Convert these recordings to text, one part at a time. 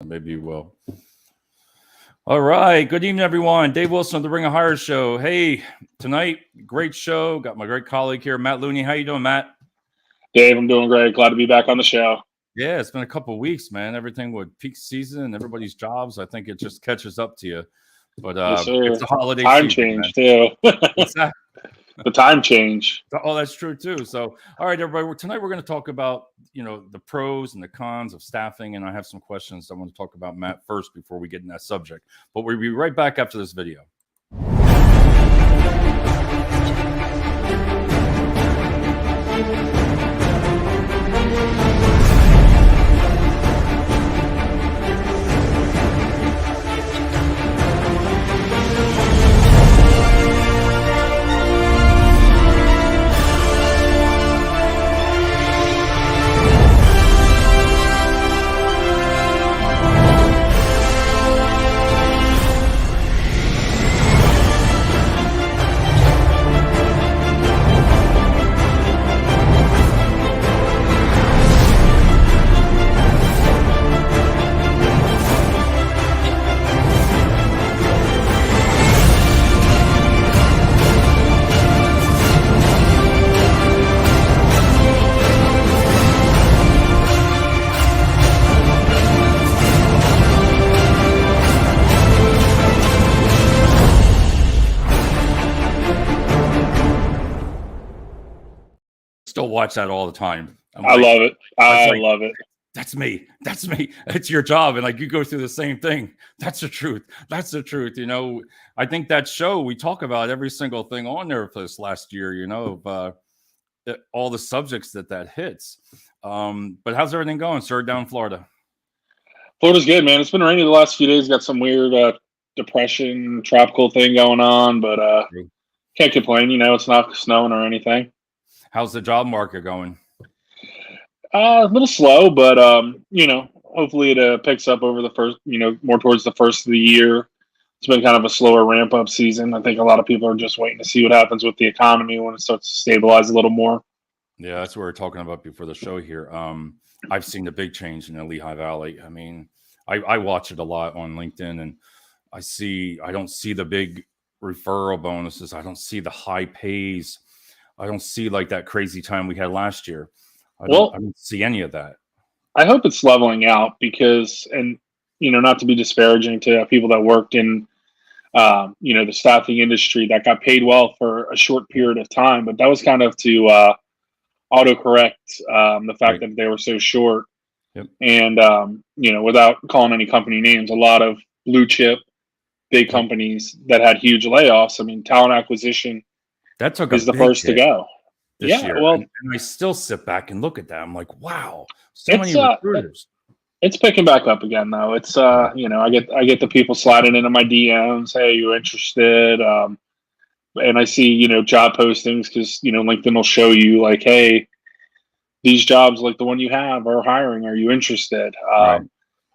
Maybe you will. All right. Good evening, everyone. Dave Wilson of the Ring of Hire Show. Hey, tonight, great show. Got my great colleague here, Matt Lunny. How you doing, Matt? Dave, I'm doing great. Glad to be back on the show. Yeah, it's been a couple of weeks, man. Everything with peak season and everybody's jobs, I think it just catches up to you. But Yes, it's the holiday time season, change too. What's that? The time change. Oh, that's true too. So, all right, everybody. Tonight we're going to talk about the pros and the cons of staffing, and I have some questions I want to talk about Matt first before we get in that subject. But we'll be right back after this video. Still watch that all the time. I love it. I love it. That's me. That's me. It's your job. And like you go through the same thing. That's the truth. That's the truth. I think that show, we talk about every single thing on there for this last year, of all the subjects that hits. But how's everything going, sir, down in Florida? Florida's good, man. It's been rainy the last few days. Got some weird depression, tropical thing going on, but can't complain. It's not snowing or anything. How's the job market going? A little slow, but hopefully it picks up over the first, more towards the first of the year. It's been kind of a slower ramp up season. I think a lot of people are just waiting to see what happens with the economy when it starts to stabilize a little more. Yeah, that's what we were talking about before the show here. I've seen the big change in the Lehigh Valley. I mean, I watch it a lot on LinkedIn, and I don't see the big referral bonuses. I don't see the high pays. I don't see like that crazy time we had last year. I don't see any of that. I hope it's leveling out because, and not to be disparaging to people that worked in, the staffing industry that got paid well for a short period of time, but that was kind of to autocorrect the fact that they were so short. Yep. And without calling any company names, a lot of blue chip big companies that had huge layoffs. I mean, talent acquisition. That took is the first to go. This year. Well, and I still sit back and look at that. I'm like, wow, so many recruiters. It's picking back up again, though. It's I get the people sliding into my DMs. Hey, you interested? And I see job postings because LinkedIn will show you like, hey, these jobs like the one you have are hiring. Are you interested? Right.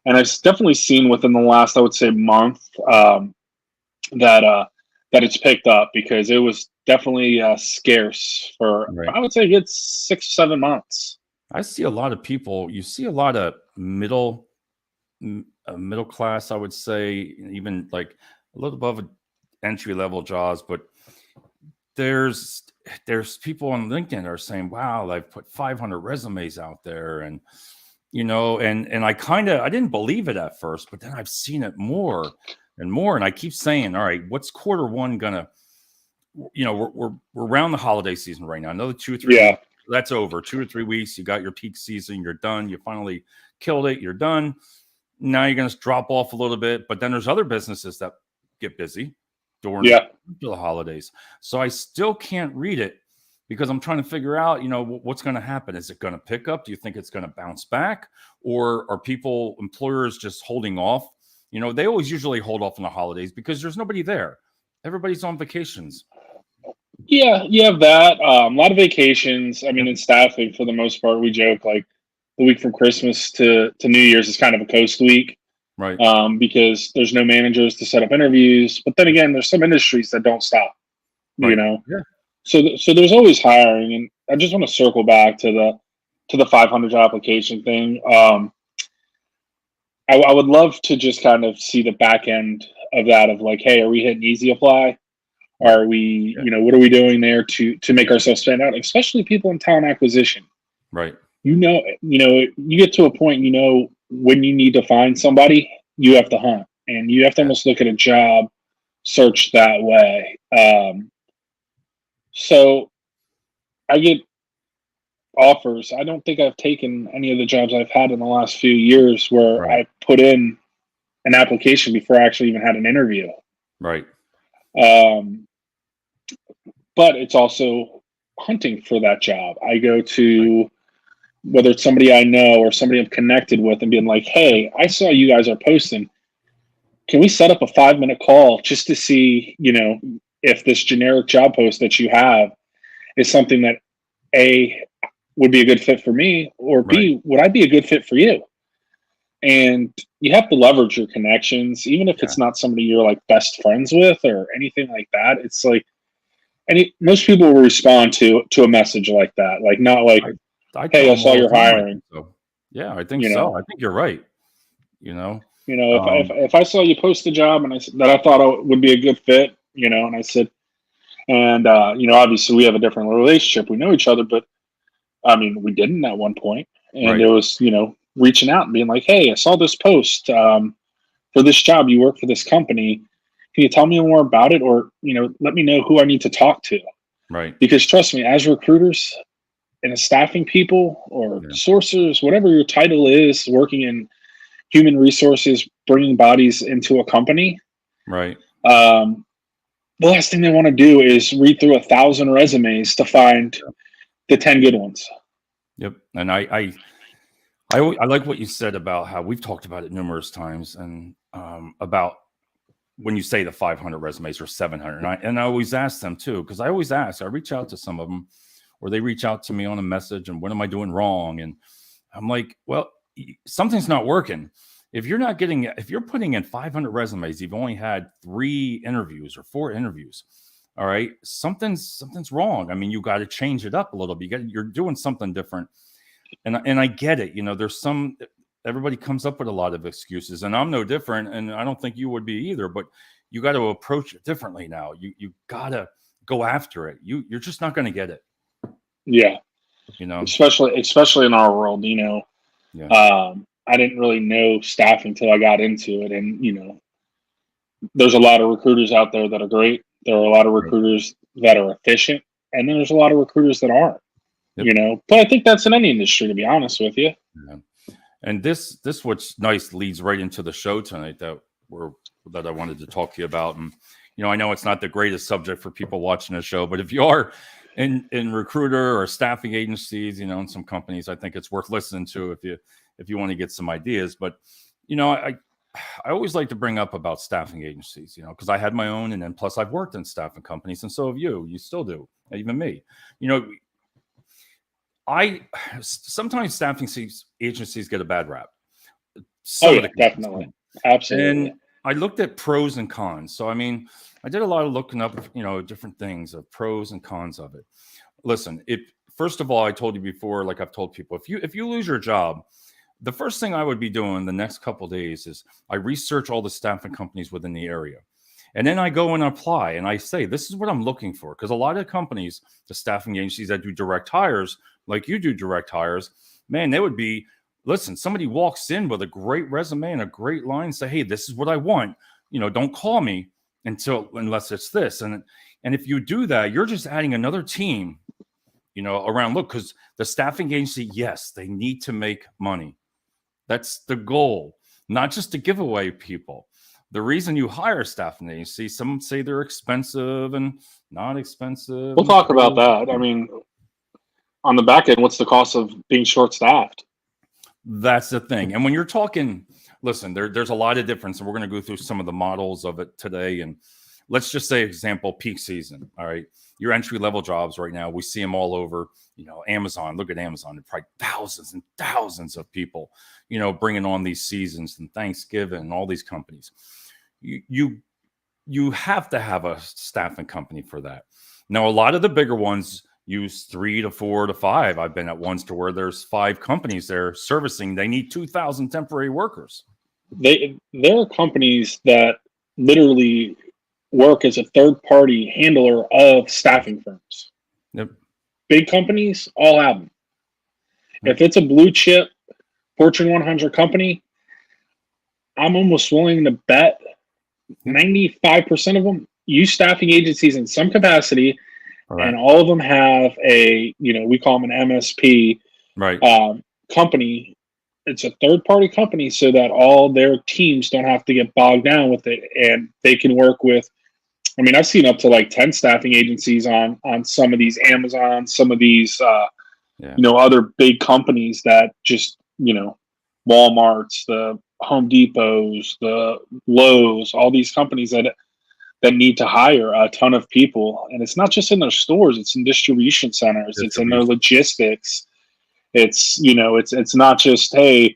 And I've definitely seen within the last, I would say, month that it's picked up because it was definitely scarce for, I would say, it's 6 or 7 months. I see a lot of people. You see a lot of middle class, I would say, even like a little above entry level jobs. But there's people on LinkedIn that are saying, "Wow, I've put 500 resumes out there," and and I didn't believe it at first, but then I've seen it more and more, and I keep saying, all right, what's quarter one gonna? We're around the holiday season right now. Another 2 or 3 weeks, that's over. 2 or 3 weeks, you got your peak season. You're done. You finally killed it. You're done. Now you're going to drop off a little bit, but then there's other businesses that get busy during the holidays. So I still can't read it because I'm trying to figure out, what's going to happen. Is it going to pick up? Do you think it's going to bounce back, or are employers just holding off? They always usually hold off on the holidays because there's nobody there. Everybody's on vacations. Yeah, you have that. A lot of vacations. I mean, in staffing, for the most part, we joke like the week from Christmas to New Year's is kind of a coast week. Right. Because there's no managers to set up interviews. But then again, there's some industries that don't stop, you know? Yeah. So there's always hiring. And I just want to circle back to the 500 application thing. I would love to just kind of see the back end of that of like, hey, are we hitting easy apply? Right. Are we, Yeah. what are we doing there to make ourselves stand out? Especially people in talent acquisition. Right. You get to a point, when you need to find somebody, you have to hunt, and you have to Yeah. almost look at a job search that way. So I get offers. I don't think I've taken any of the jobs I've had in the last few years where Right. I put in an application before I actually even had an interview. Right. Um, but it's also hunting for that job. I go Right. to whether it's somebody I know or somebody I'm connected with and being like, hey, I saw you guys are posting. Can we set up a 5-minute call just to see, if this generic job post that you have is something that A, would be a good fit for me, or Right. B, would I be a good fit for you? And you have to leverage your connections, even if Yeah. it's not somebody you're like best friends with or anything like that. It's like most people will respond to a message like that, like not like, I "Hey, tell I them saw all the you're time. I hiring." think so. Yeah, I think You so. know, I think you're right. You know, if I saw you post a job and I said that I thought it would be a good fit, and I said, and obviously we have a different relationship, we know each other, but I mean, we didn't at one point, and right. it was reaching out and being like, "Hey, I saw this post for this job. You work for this company. Can you tell me more about it, or let me know who I need to talk to?" Right. Because trust me, as recruiters and as staffing people or Yeah. sourcers, whatever your title is, working in human resources, bringing bodies into a company, Right. um, the last thing they want to do is read through 1,000 resumes to find Yeah. the 10 good ones. Yep. And I like what you said about how we've talked about it numerous times, and about when you say the 500 resumes or 700, and I always ask them too, because I reach out to some of them, or they reach out to me on a message, and what am I doing wrong? And I'm like, well, something's not working. If you're putting in 500 resumes, you've only had 3 interviews or 4 interviews. All right, something's wrong. I mean, you got to change it up a little bit. You're doing something different, and I get it. There's some everybody comes up with a lot of excuses, and I'm no different, and I don't think you would be either. But you got to approach it differently now. You got to go after it. You're just not going to get it. Yeah, You know. especially in our world. Yeah. I didn't really know staffing until I got into it, and there's a lot of recruiters out there that are great. There are a lot of Right. recruiters that are efficient, and then there's a lot of recruiters that aren't. Yep. But I think that's in any industry, to be honest with you. Yeah. And this what's nice leads right into the show tonight that I wanted to talk to you about. And I know it's not the greatest subject for people watching the show, but if you are in recruiter or staffing agencies, in some companies, I think it's worth listening to if you want to get some ideas. But I always like to bring up about staffing agencies, because I had my own, and then plus I've worked in staffing companies, and so have you. You still do, even me. You know, I sometimes staffing agencies get a bad rap. Oh Some of yeah, the companies, definitely, absolutely. and I looked at pros and cons. So I mean, I did a lot of looking up, different things of pros and cons of it. Listen, if first of all, I told you before, like I've told people, if you lose your job, the first thing I would be doing the next couple of days is I research all the staffing companies within the area. And then I go and apply and I say, this is what I'm looking for. Because a lot of companies, the staffing agencies that do direct hires, like you do direct hires, man, they would be, listen, somebody walks in with a great resume and a great line, say, hey, this is what I want. Don't call me unless it's this. And if you do that, you're just adding another team, around. Look, because the staffing agency, yes, they need to make money. That's the goal, not just to give away people. The reason you hire a staffing agency, some say they're expensive and not expensive We'll and talk about pros. that. I mean, on the back end, what's the cost of being short staffed? That's the thing. And when you're talking, listen, there's a lot of difference, and we're going to go through some of the models of it today. And let's just say, example, peak season. All right, your entry level jobs right now, we see them all over. Amazon. Look at Amazon. There's probably thousands and thousands of people, bringing on these seasons and Thanksgiving and all these companies. You have to have a staffing company for that. Now, a lot of the bigger ones use 3 to 4 to 5. I've been at ones to where there's 5 companies there servicing. They need 2,000 temporary workers. there are companies that literally work as a third party handler of staffing firms. Yep. Big companies all have them. Yep. If it's a blue chip Fortune 100 company, I'm almost willing to bet Yep. 95% of them use staffing agencies in some capacity, and Correct. all of them have a, we call them an MSP Right. company. It's a third party company so that all their teams don't have to get bogged down with it, and they can work with. I mean, I've seen up to like 10 staffing agencies on some of these Amazon, some of these Yeah. other big companies that just, Walmart's, the Home Depots, the Lowe's, all these companies that need to hire a ton of people. And it's not just in their stores, it's in distribution centers, it's in their Distribution. logistics. It's not just, hey,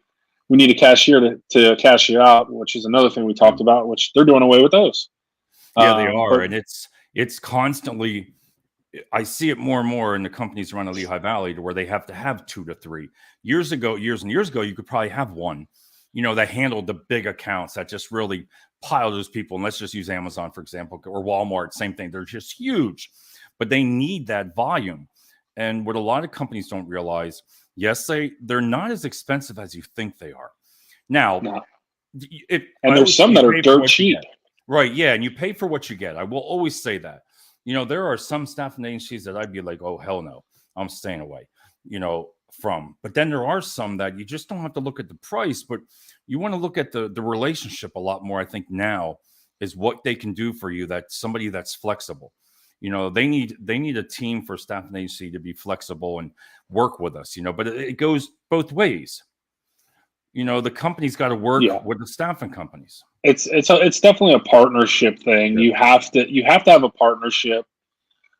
we need a cashier to cashier out, which is another thing we talked about, which they're doing away with those. Yeah, they are, But and it's constantly. I see it more and more in the companies around the Lehigh Valley, to where they have to have 2 to 3. Years and years ago, you could probably have one, that handled the big accounts that just really pile those people. And let's just use Amazon, for example, or Walmart, same thing. They're just huge, but they need that volume. And what a lot of companies don't realize, yes, they're not as expensive as you think they are. Now, no. I And there's always say some you that are pay for dirt what you cheap. get. Right. Yeah. And you pay for what you get. I will always say that. There are some staffing agencies that I'd be like, oh, hell no, I'm staying away, from. But then there are some that you just don't have to look at the price, but you want to look at the relationship a lot more. I think now is what they can do for you, that somebody that's flexible. They need a team for staffing agency to be flexible and work with us, but it goes both ways. The company's got to work Yeah. with the staffing companies. It's definitely a partnership thing. Yeah. You have to have a partnership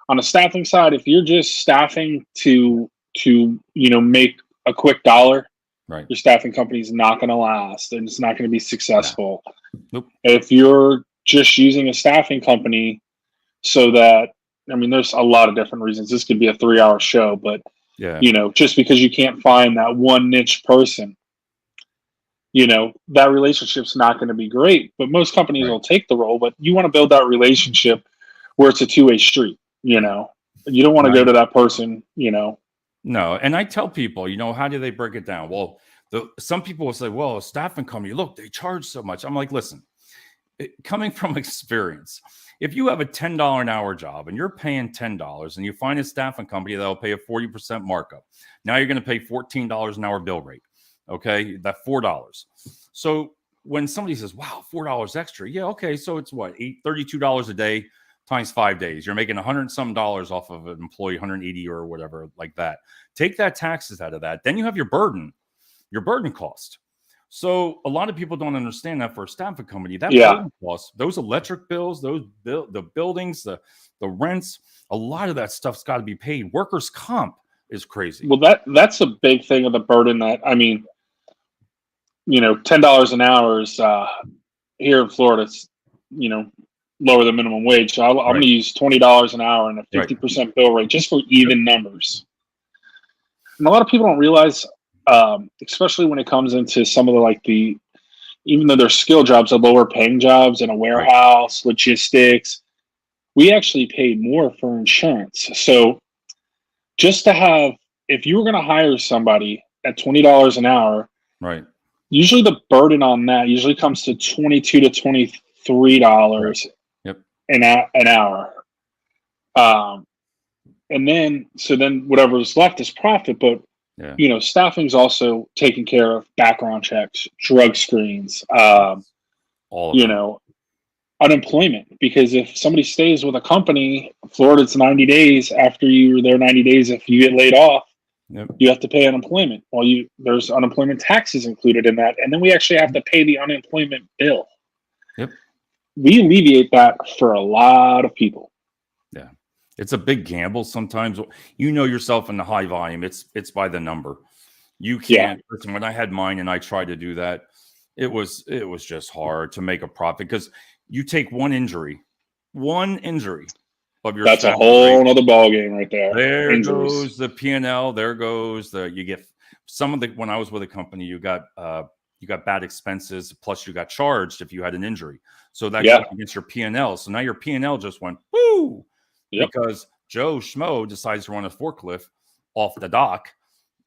on a staffing side. If you're just staffing to make a quick dollar, Right. your staffing company is not going to last and it's not going to be Yeah. successful. Nope. If you're just using a staffing company so that, I mean, there's a lot of different reasons. This could be a 3-hour show, but Yeah. just because you can't find that one niche person, that relationship's not going to be great. But most companies Right. will take the role, but you want to build that relationship where it's a two-way street. You don't want to go to that person. No, and I tell people, how do they break it down? Well, some people will say, well, a staffing company, look, they charge so much. I'm like, listen, coming from experience, if you have a $10 an hour job and you're paying $10 and you find a staffing company that'll pay a 40% markup, now you're going to pay $14 an hour bill rate. Okay, that $4. So when somebody says, wow, $4 extra, yeah, okay, so it's what, $32 a day times 5 days. You're making $100 and some off of an employee, 180 or whatever like that. Take that taxes out of that. Then you have your burden cost. So a lot of people don't understand that for a staffing company, that burden cost, those electric bills, the buildings, the rents, a lot of that stuff's got to be paid. Workers' comp is crazy. Well, that's a big thing of the burden. That, I mean, $10 an hour is here in Florida. It's lower than minimum wage. So I'm going to use $20 an hour and a 50% bill rate just for even numbers. And a lot of people don't realize, especially when it comes into some of even though they're skill jobs, the lower paying jobs in a warehouse, logistics, we actually pay more for insurance. So just to have, if you were going to hire somebody at $20 an hour, right, usually the burden on that usually comes to $22 to $23 an hour. And then whatever's left is profit. But staffing's also taking care of background checks, drug screens, unemployment. Because if somebody stays with a company, Florida's 90 days. After you're there 90 days, if you get laid off, you have to pay unemployment. Well, there's unemployment taxes included in that, and then we actually have to pay the unemployment bill. We alleviate that for a lot of people. Yeah, it's a big gamble sometimes. Yourself in the high volume, it's by the number. You can't. Listen, when I had mine and I tried to do that, it was just hard to make a profit, because you take one injury of your. That's a whole other ball game right there. There goes the P&L. There goes you get some of the. When I was with a company, you got you got bad expenses, plus you got charged if you had an injury. So that Yeah. goes against your P&L. So now your P&L just went, woo, Yep. because Joe Schmo decides to run a forklift off the dock,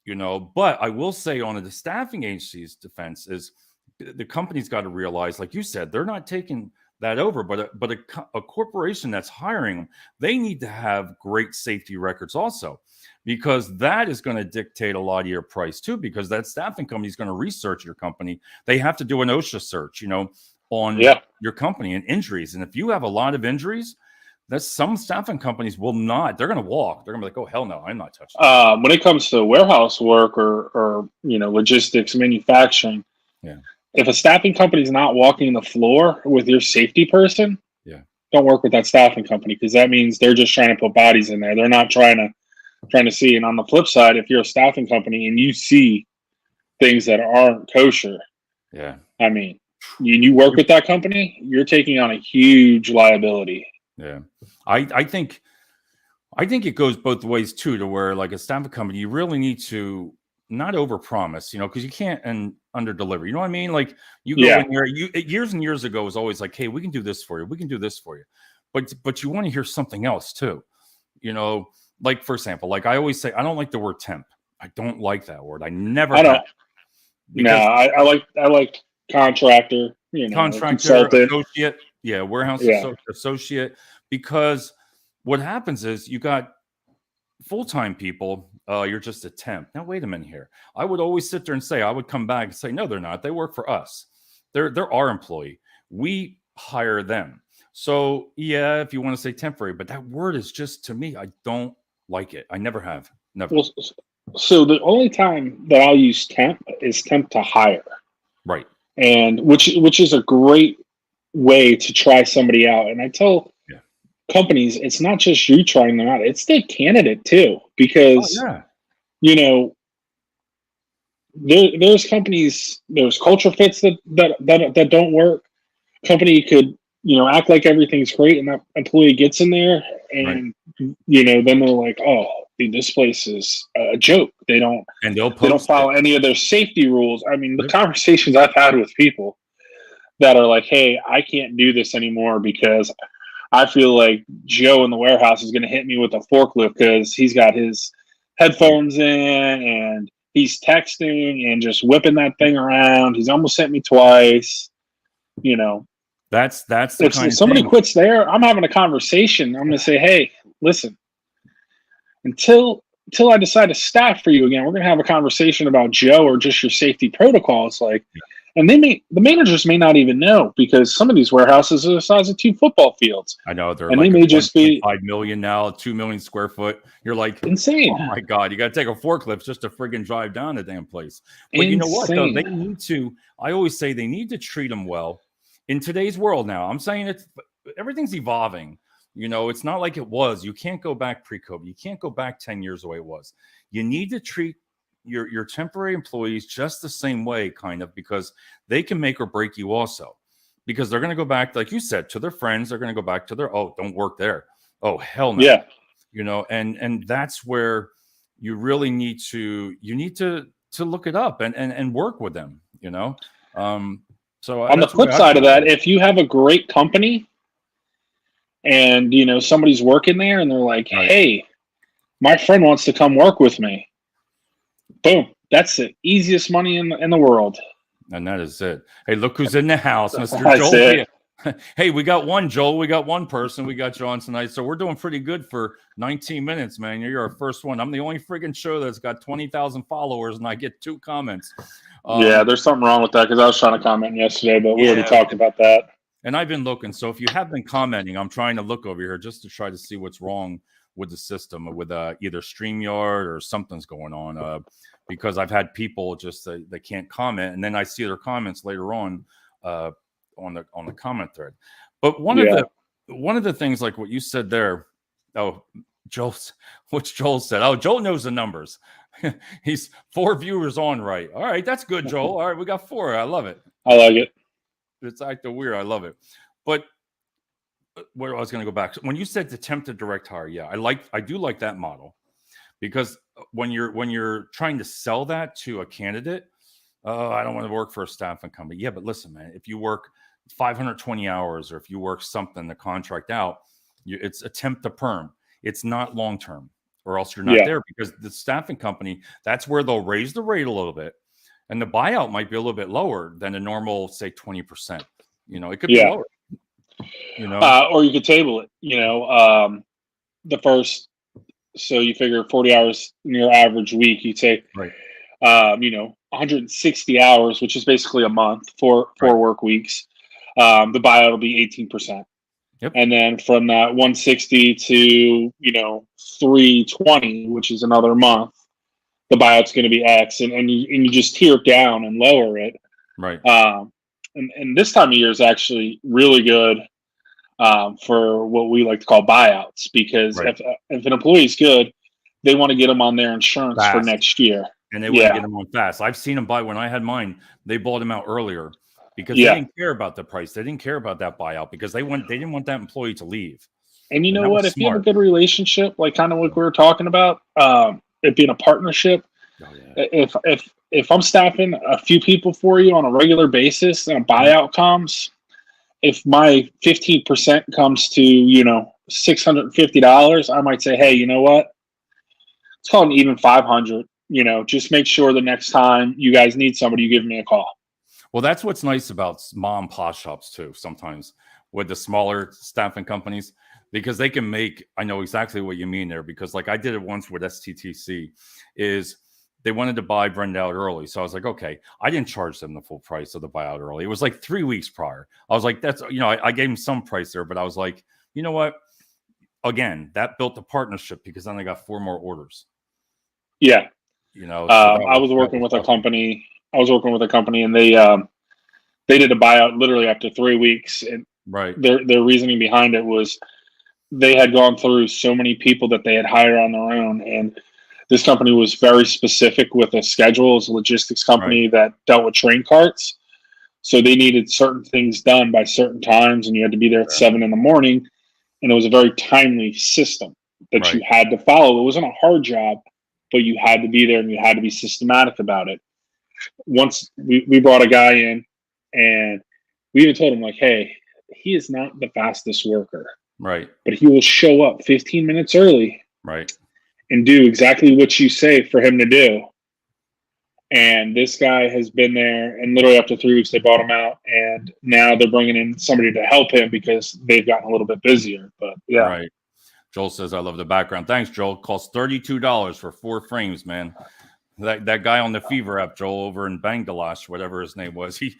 But I will say on the staffing agency's defense is the company's got to realize, like you said, they're not taking that over, but a corporation that's hiring them, they need to have great safety records also, because that is going to dictate a lot of your price too, because that staffing company is going to research your company. They have to do an OSHA search, on your company and injuries. And if you have a lot of injuries, that's some staffing companies will not. They're going to walk. They're going to be like, "Oh hell no, I'm not touching that." When it comes to warehouse work or logistics, manufacturing, Yeah. if a staffing company is not walking the floor with your safety person, Yeah. don't work with that staffing company, because that means they're just trying to put bodies in there. They're not trying to see. And on the flip side, if you're a staffing company and you see things that aren't kosher, Yeah. I mean, you work with that company, you're taking on a huge liability. Yeah. I think it goes both ways too, to where like a staffing company, you really need to not overpromise, because you can't and under deliver. You know what I mean? Like you go Yeah. in there, years and years ago, it was always like, "Hey, we can do this for you. We can do this for you," but you want to hear something else too. Like for example, like I always say, I don't like the word temp. I don't like that word. I never I don't. have, No, because I like contractor, contractor, consultant. associate, yeah, warehouse Yeah. associate, because what happens is you got full-time people, you're just a temp. Now wait a minute here. I would always sit there and say, I would come back and say, no, they're not. They work for us. They're our employee. We hire them. So yeah, if you want to say temporary, but that word is just, to me, I don't like it. I never have. Never. Well, so the only time that I'll use temp is temp to hire, Right. and which is a great way to try somebody out. And I tell Yeah. companies, it's not just you trying them out; it's the candidate too, Oh because yeah. there's companies, there's culture fits that don't work. Company could act like everything's great, and that employee gets in there, Right. and then they're like, oh, dude, this place is a joke. They don't And they'll they don't post it. follow any of their safety rules. I mean, the Yep. conversations I've had with people that are like, hey, I can't do this anymore because I feel like Joe in the warehouse is going to hit me with a forklift because he's got his headphones in and he's texting and just whipping that thing around. He's almost hit me twice. That's the If kind of somebody thing. quits there, I'm having a conversation. I'm going to say, hey, listen, until I decide to staff for you again, we're going to have a conversation about Joe or just your safety protocols. Like, and the managers may not even know, because some of these warehouses are the size of 2 football fields. I know they're And like they may just be 1.5 million now, 2 million square foot. You're like, insane. oh my God, you got to take a forklift just to friggin' drive down the damn place. But you know what, though? Insane. I always say they need to treat them well in today's world now. I'm saying everything's evolving. It's not like it was. You can't go back pre-COVID. You can't go back 10 years the way it was. You need to treat your temporary employees just the same way, kind of, because they can make or break you also. Because they're going to go back, like you said, to their friends. They're going to go back to their, oh, don't work there. Oh, hell no. Yeah. And that's where you really need to look it up and work with them, So On the that's the way flip I side of feel about that, it. if you have a great company and somebody's working there and they're like, Right. hey, my friend wants to come work with me, boom, that's the easiest money in the world. And that is it. Hey, look who's in the house, Mr. That's Joel. it. Hey, we got one, Joel. We got one person. We got you on tonight. So we're doing pretty good for 19 minutes, man. You're our first one. I'm the only friggin' show that's got 20,000 followers, and I get 2 comments. Yeah, there's something wrong with that, because I was trying to comment yesterday, but we already Yeah. talked about that. And I've been looking. So if you have been commenting, I'm trying to look over here just to try to see what's wrong with the system, with either StreamYard or something's going on. Because I've had people just they can't comment, and then I see their comments later on the comment thread. But one of the things, like what you said there, which Joel said. Oh, Joel knows the numbers. He's 4 viewers on, right? All right, that's good, Joel. All right, we got 4. I love it. I like it. It's acting weird. I love it. But where I was going to go back, when you said attempt to direct hire, yeah, I do like that model, because when you're trying to sell that to a candidate, oh, I don't want to work for a staffing company. Yeah, but listen, man, if you work 520 hours or if you work something to contract out, it's a temp to perm. It's not long term, or else you're not Yeah, there because the staffing company, that's where they'll raise the rate a little bit. And the buyout might be a little bit lower than a normal, say, 20%. It could be yeah. lower, you know? Or you could table it. The first, so you figure 40 hours in your average week. You'd say, Right, 160 hours, which is basically a month, four right. work weeks. The buyout will be 18%. Yep, And then from that 160 to 320, which is another month, the buyout's going to be X, and you just tier it down and lower it. right, And this time of year is actually really good for what we like to call buyouts, because right. if an employee is good, they want to get them on their insurance for Fast. next year. And they want to get Yeah, them on fast. I've seen them buy when I had mine. They bought them out earlier because they yeah. didn't care about the price. They didn't care about that buyout because they didn't want that employee to leave, And you and know that what? was If you have a smart. good relationship, like kind of like we were talking about, it being a partnership. Oh yeah, If I'm staffing a few people for you on a regular basis and a mhm, buyout comes, if my 15% comes to $650, I might say, hey, you know what? Let's call it an even 500. Just make sure the next time you guys need somebody, you give me a call. well, that's what's nice about mom and pop shops too. Sometimes with the smaller staffing companies, because they can make. I know exactly what you mean there. Because like I did it once with STTC, is they wanted to buy Brenda out early, so I was like, okay, I didn't charge them the full price of the buyout early. It was like 3 weeks prior. I was like, that's I gave them some price there, but I was like, you know what? Again, that built the partnership because then I got 4 more orders. Yeah. So that I was was that working was with a awesome. company. I was working with a company, and they did a buyout literally after 3 weeks. And Right, their reasoning behind it was they had gone through so many people that they had hired on their own, and this company was very specific with a schedule. It's a logistics right, company that dealt with train carts, so they needed certain things done by certain times, and you had to be there at yeah, 7 in the morning. And it was a very timely system that you right, had to follow. It wasn't a hard job, but you had to be there and you had to be systematic about it. Once we brought a guy in, and we even told him, like, hey, he is not the fastest worker, right, but he will show up 15 minutes early right. and do exactly what you say for him to do. And this guy has been there, and literally after 3 weeks, they bought him out, and now they're bringing in somebody to help him because they've gotten a little bit busier. But yeah, Right. Joel says, I love the background. Thanks, Joel. Costs $32 for 4 frames, man. That guy on the Fever app, Joel, over in Bangladesh, whatever his name was, he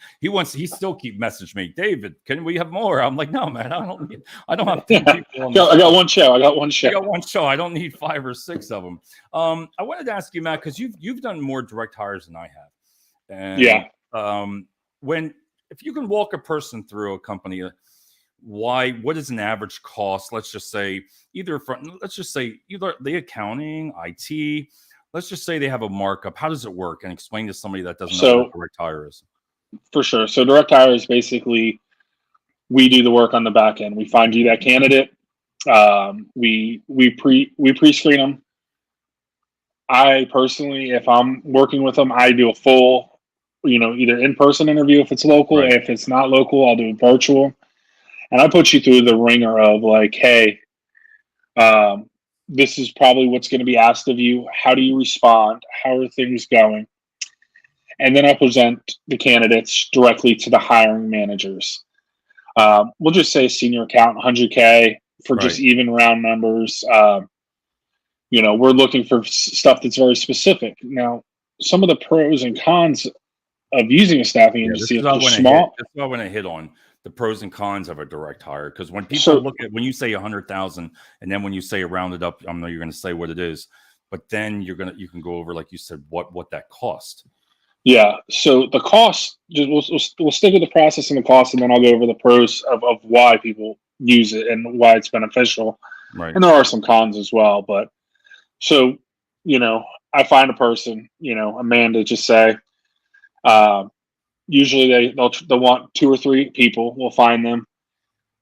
still keep messaging me, David, can we have more? I'm like, no, man, I don't have 10 people on the I got show. one show. I got one I show. got one show. I don't need 5 or 6 of them. I wanted to ask you, Matt, because you've done more direct hires than I have. And Yeah. when if you can walk a person through a company, what is an average cost? Let's just say either the accounting, IT. Let's just say they have a markup. How does it work? And explain to somebody that doesn't know what a So direct hire is. for sure. So direct hire is basically we do the work on the back end. We find you that candidate. We pre screen them. I personally, if I'm working with them, I do a full, either in person interview if it's local. Right, If it's not local, I'll do it virtual. And I put you through the ringer of like, hey, um, this is probably what's going to be asked of you. How do you respond? How are things going? And then I present the candidates directly to the hiring managers. We'll just say senior accountant, 100K for just right. even round numbers. We're looking for stuff that's very specific. Now, some of the pros and cons of using a staffing Yeah, this agency, is if what I they're want to hit. small. This is what I want to hit on the pros and cons of a direct hire. Because when people So, look at when you say 100,000, and then when you say rounded up, I know you're going to say what it is, but then you can go over like you said what that cost. yeah. So the cost, we'll stick with the process and the cost, and then I'll go over the pros of why people use it and why it's beneficial. Right, And there are some cons as well. But so, you know, I find a person, a man to just say, uh, usually they'll want 2 or 3 people. We'll find them,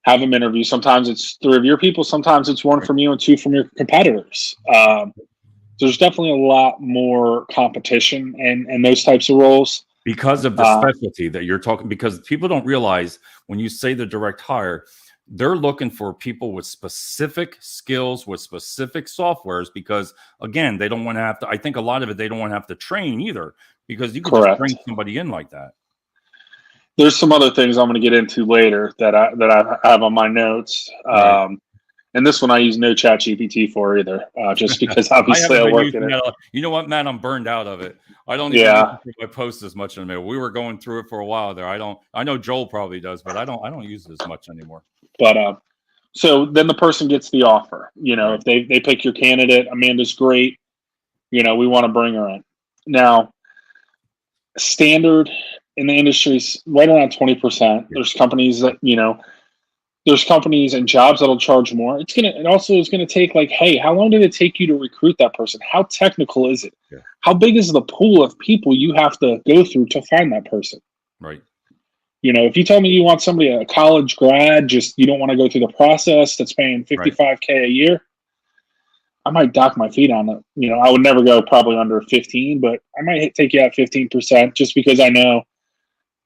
have them interview. Sometimes it's 3 of your people. Sometimes it's one right. from you and 2 from your competitors. There's definitely a lot more competition and those types of roles. because of the specialty that you're talking, because people don't realize when you say the direct hire, they're looking for people with specific skills, with specific softwares, because again, they don't want to have to, I think a lot of it, they don't want to have to train either, because you can just bring somebody in like that. There's some other things I'm going to get into later that I have on my notes. Right. And this one I use no chat GPT for either, just because obviously I work in it. You know what, Matt? I'm burned out of it. I don't even use it for my posts as much anymore. We were going through it for a while there. I know Joel probably does, but I don't use it as much anymore. But so then the person gets the offer. If they pick your candidate, Amanda's great. We want to bring her in. Now, standard in the industry is right around 20%. There's companies that there's companies and jobs that'll charge more. It also is gonna take, like, hey, how long did it take you to recruit that person? How technical is it? Yeah. How big is the pool of people you have to go through to find that person? Right. If you tell me you want somebody, a college grad, just you don't want to go through the process that's paying $55K a year, I might dock my feet on it. I would never go probably under 15, but I might take you at 15% just because I know,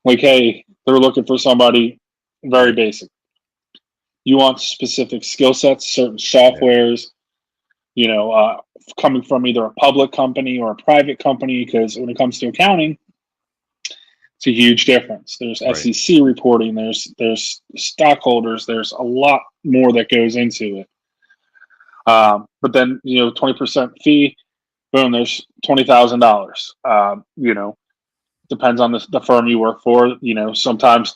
like, hey, they're looking for somebody very basic. You want specific skill sets, certain softwares, coming from either a public company or a private company, because when it comes to accounting, it's a huge difference. There's SEC reporting, there's stockholders, there's a lot more that goes into it. But then, 20% fee, boom, there's $20,000. Depends on the firm you work for. Sometimes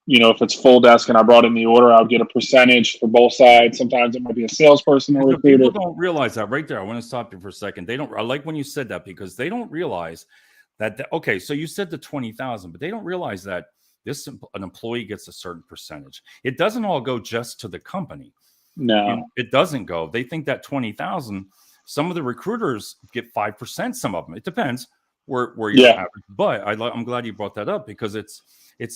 if it's full desk and I brought in the order, I'll get a percentage for both sides. Sometimes it might be a salesperson or recruiter. People don't realize that right there. I want to stop you for a second. I like when you said that, because they don't realize that. Okay, so you said the 20,000, but they don't realize that an employee gets a certain percentage. It doesn't all go just to the company. No, it doesn't go. They think that 20,000. Some of the recruiters get 5%. Some of them. It depends where you're at. But I'm glad you brought that up, because it's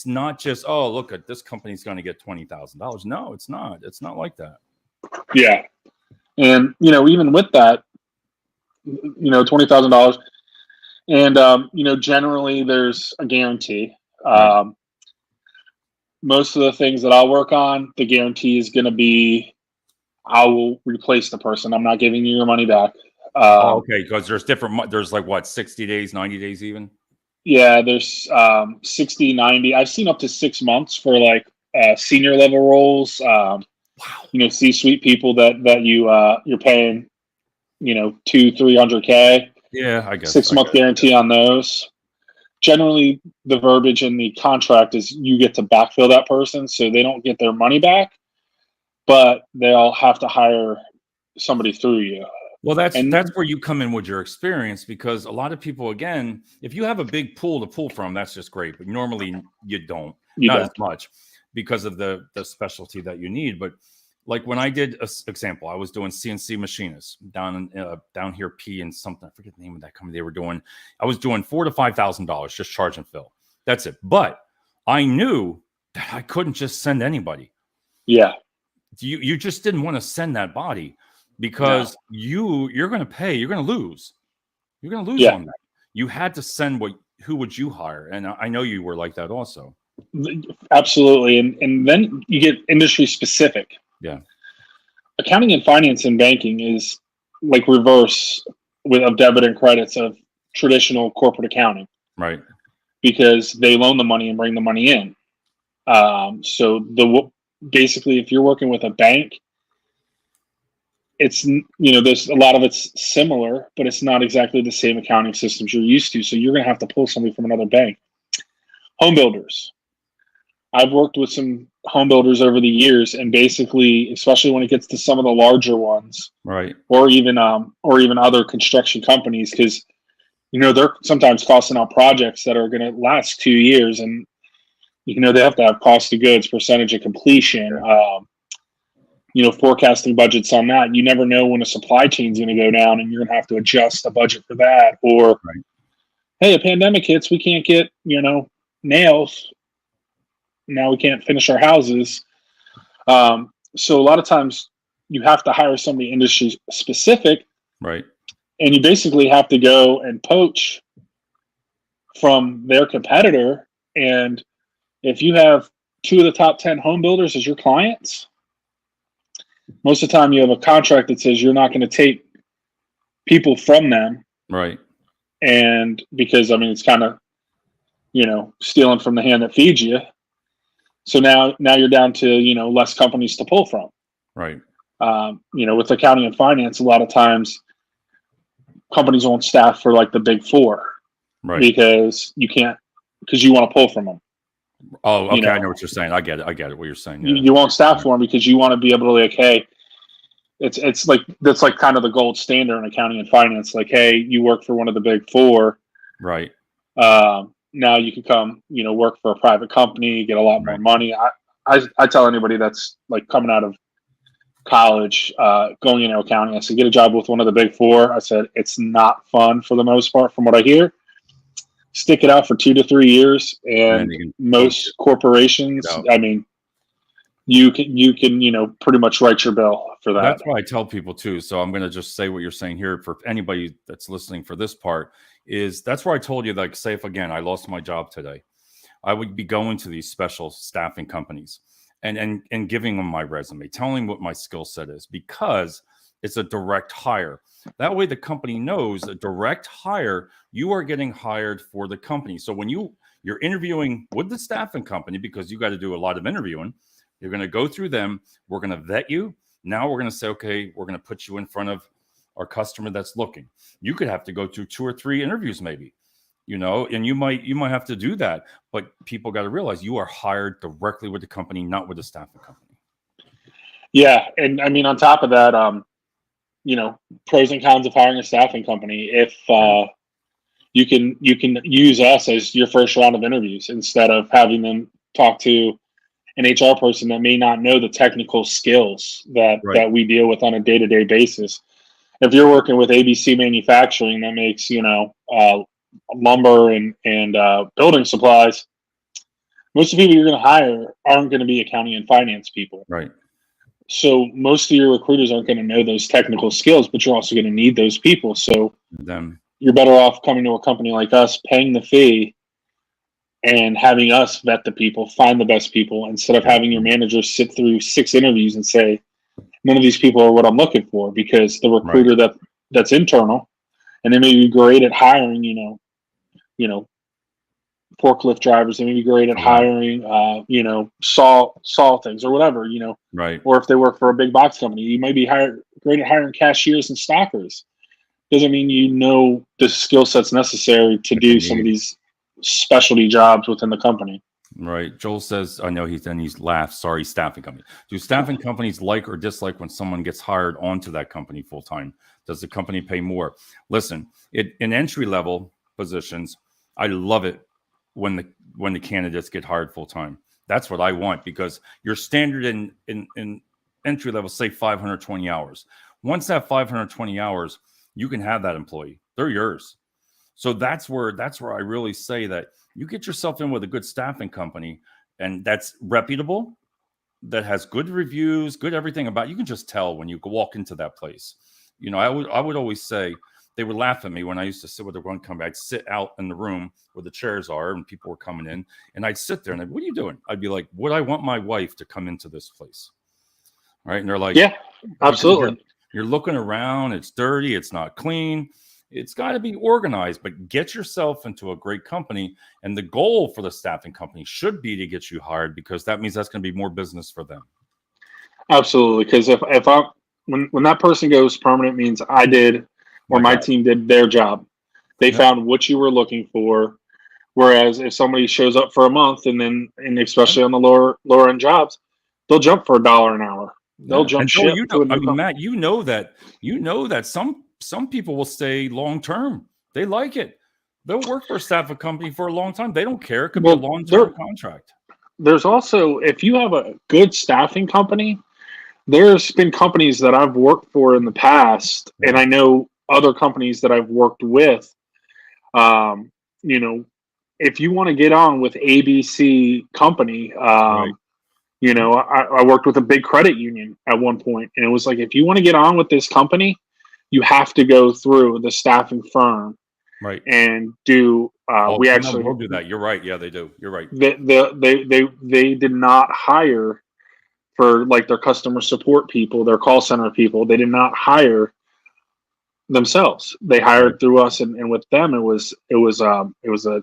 not just, oh, look at this company's going to get $20,000. No, it's not. It's not like that. Yeah. And, even with that, $20,000 and, generally there's a guarantee. Most of the things that I'll work on, the guarantee is going to be, I will replace the person. I'm not giving you your money back. Okay. Because there's like what, 60 days, 90 days even? Yeah, there's 60, 90. I've seen up to 6 months for like senior level roles. Wow. C-suite people that you're paying, 200-300K. Yeah, I guess 6-month guarantee on those. Generally, the verbiage in the contract is you get to backfill that person, so they don't get their money back, but they'll have to hire somebody through you. Well, that's where you come in with your experience, because a lot of people, again, if you have a big pool to pull from, that's just great. But normally you don't, as much, because of the specialty that you need. But like when I did example, I was doing CNC machinists down here, and something, I forget the name of that company. I was doing $4,000 to $5,000 just charge and fill. That's it. But I knew that I couldn't just send anybody. Yeah. You just didn't want to send that body, because you're going to pay, you're going to lose. You're going to lose on that. You had to send who would you hire? And I know you were like that also. Absolutely. And then you get industry specific. Yeah. Accounting and finance and banking is like reverse of debit and credits of traditional corporate accounting. Right. Because they loan the money and bring the money in. So basically, if you're working with a bank, it's, there's a lot of it's similar, but it's not exactly the same accounting systems you're used to. So you're going to have to pull somebody from another bank. Home builders. I've worked with some home builders over the years, and basically, especially when it gets to some of the larger ones, right, or even other construction companies, because they're sometimes costing out projects that are going to last 2 years, and they have to have cost of goods, percentage of completion, forecasting budgets on that. You never know when a supply chain is going to go down, and you're going to have to adjust the budget for that. Or, hey, a pandemic hits, we can't get nails. Now we can't finish our houses. So a lot of times you have to hire somebody industry specific, right? And you basically have to go and poach from their competitor. And if you have 2 of the top 10 home builders as your clients, most of the time you have a contract that says you're not going to take people from them. Right. And because, I mean, it's kind of, stealing from the hand that feeds you. So now you're down to, less companies to pull from. Right. With accounting and finance, a lot of times companies won't staff for like the big four. Right. Because you want to pull from them. Oh, okay. I know what you're saying. I get it. What you're saying. Yeah. You won't staff for them because you want to be able to, like, hey, it's like, that's like kind of the gold standard in accounting and finance. Like, hey, you work for one of the big four. Right. Now you can come, work for a private company, get a lot more money. I tell anybody that's like coming out of college, going into accounting, I said, get a job with one of the big four. I said, it's not fun for the most part, from what I hear. Stick it out for 2 to 3 years, and most corporations, I mean, you can pretty much write your bill for that. That's what I tell people too. So I'm going to just say what you're saying here for anybody that's listening for this part is that's where I told you, like, say if again I lost my job today, I would be going to these special staffing companies and giving them my resume, telling what my skill set is, because it's a direct hire. That way the company knows a direct hire, you are getting hired for the company. So when you're interviewing with the staffing company, because you got to do a lot of interviewing, you're going to go through them. We're going to vet you. Now we're going to say, okay, we're going to put you in front of our customer that's looking. You could have to go through 2 or 3 interviews maybe, and you might have to do that. But people got to realize you are hired directly with the company, not with the staffing company. Yeah. And I mean, on top of that, pros and cons of hiring a staffing company. If you can use us as your first round of interviews instead of having them talk to an HR person that may not know the technical skills that we deal with on a day-to-day basis. If you're working with ABC Manufacturing that makes, lumber and building supplies, most of the people you're going to hire aren't going to be accounting and finance people. Right. So most of your recruiters aren't going to know those technical skills, but you're also going to need those people. So you're better off coming to a company like us, paying the fee, and having us vet the people, find the best people, instead of having your manager sit through 6 interviews and say, none of these people are what I'm looking for, because the recruiter that's internal, and they may be great at hiring, forklift drivers. They may be great at hiring, saw things or whatever, Right. Or if they work for a big box company, you may be great at hiring cashiers and stockers. Doesn't mean the skill sets necessary to do some of these specialty jobs within the company. Right. Joel says, I know he's laughed. Sorry, staffing company. Do staffing companies like or dislike when someone gets hired onto that company full time? Does the company pay more? Listen, in entry level positions, I love it when the candidates get hired full time. That's what I want, because your standard in entry level, say 520 hours. Once that 520 hours, you can have that employee. They're yours. So that's where I really say that you get yourself in with a good staffing company, and that's reputable, that has good reviews, good everything about it. You can just tell when you walk into that place. I would always say, they would laugh at me when I used to sit with the one company. I'd sit out in the room where the chairs are and people were coming in, and I'd sit there and what are you doing? I'd be like, would I want my wife to come into this place? All right. And they're like, yeah, absolutely. You're looking around. It's dirty. It's not clean. It's got to be organized, but get yourself into a great company. And the goal for the staffing company should be to get you hired, because that means that's going to be more business for them. Absolutely. Because when that person goes permanent, means I did, or my team did their job. They found what you were looking for. Whereas if somebody shows up for a month and especially on the lower end jobs, they'll jump for $1 an hour. They'll jump ship. Matt, you know that some people will stay long term. They like it. They'll work for a staffing company for a long time. They don't care. It could be a long-term contract. There's also, if you have a good staffing company, there's been companies that I've worked for in the past, and I know other companies that I've worked with. If you want to get on with ABC company, I worked with a big credit union at one point, and it was like, if you want to get on with this company, you have to go through the staffing firm, right, and do We some of them actually will do that. You're right. Yeah, they do. You're right. they did not hire for like their customer support people, their call center people. They did not hire themselves. They Right. hired through us, and with them it was a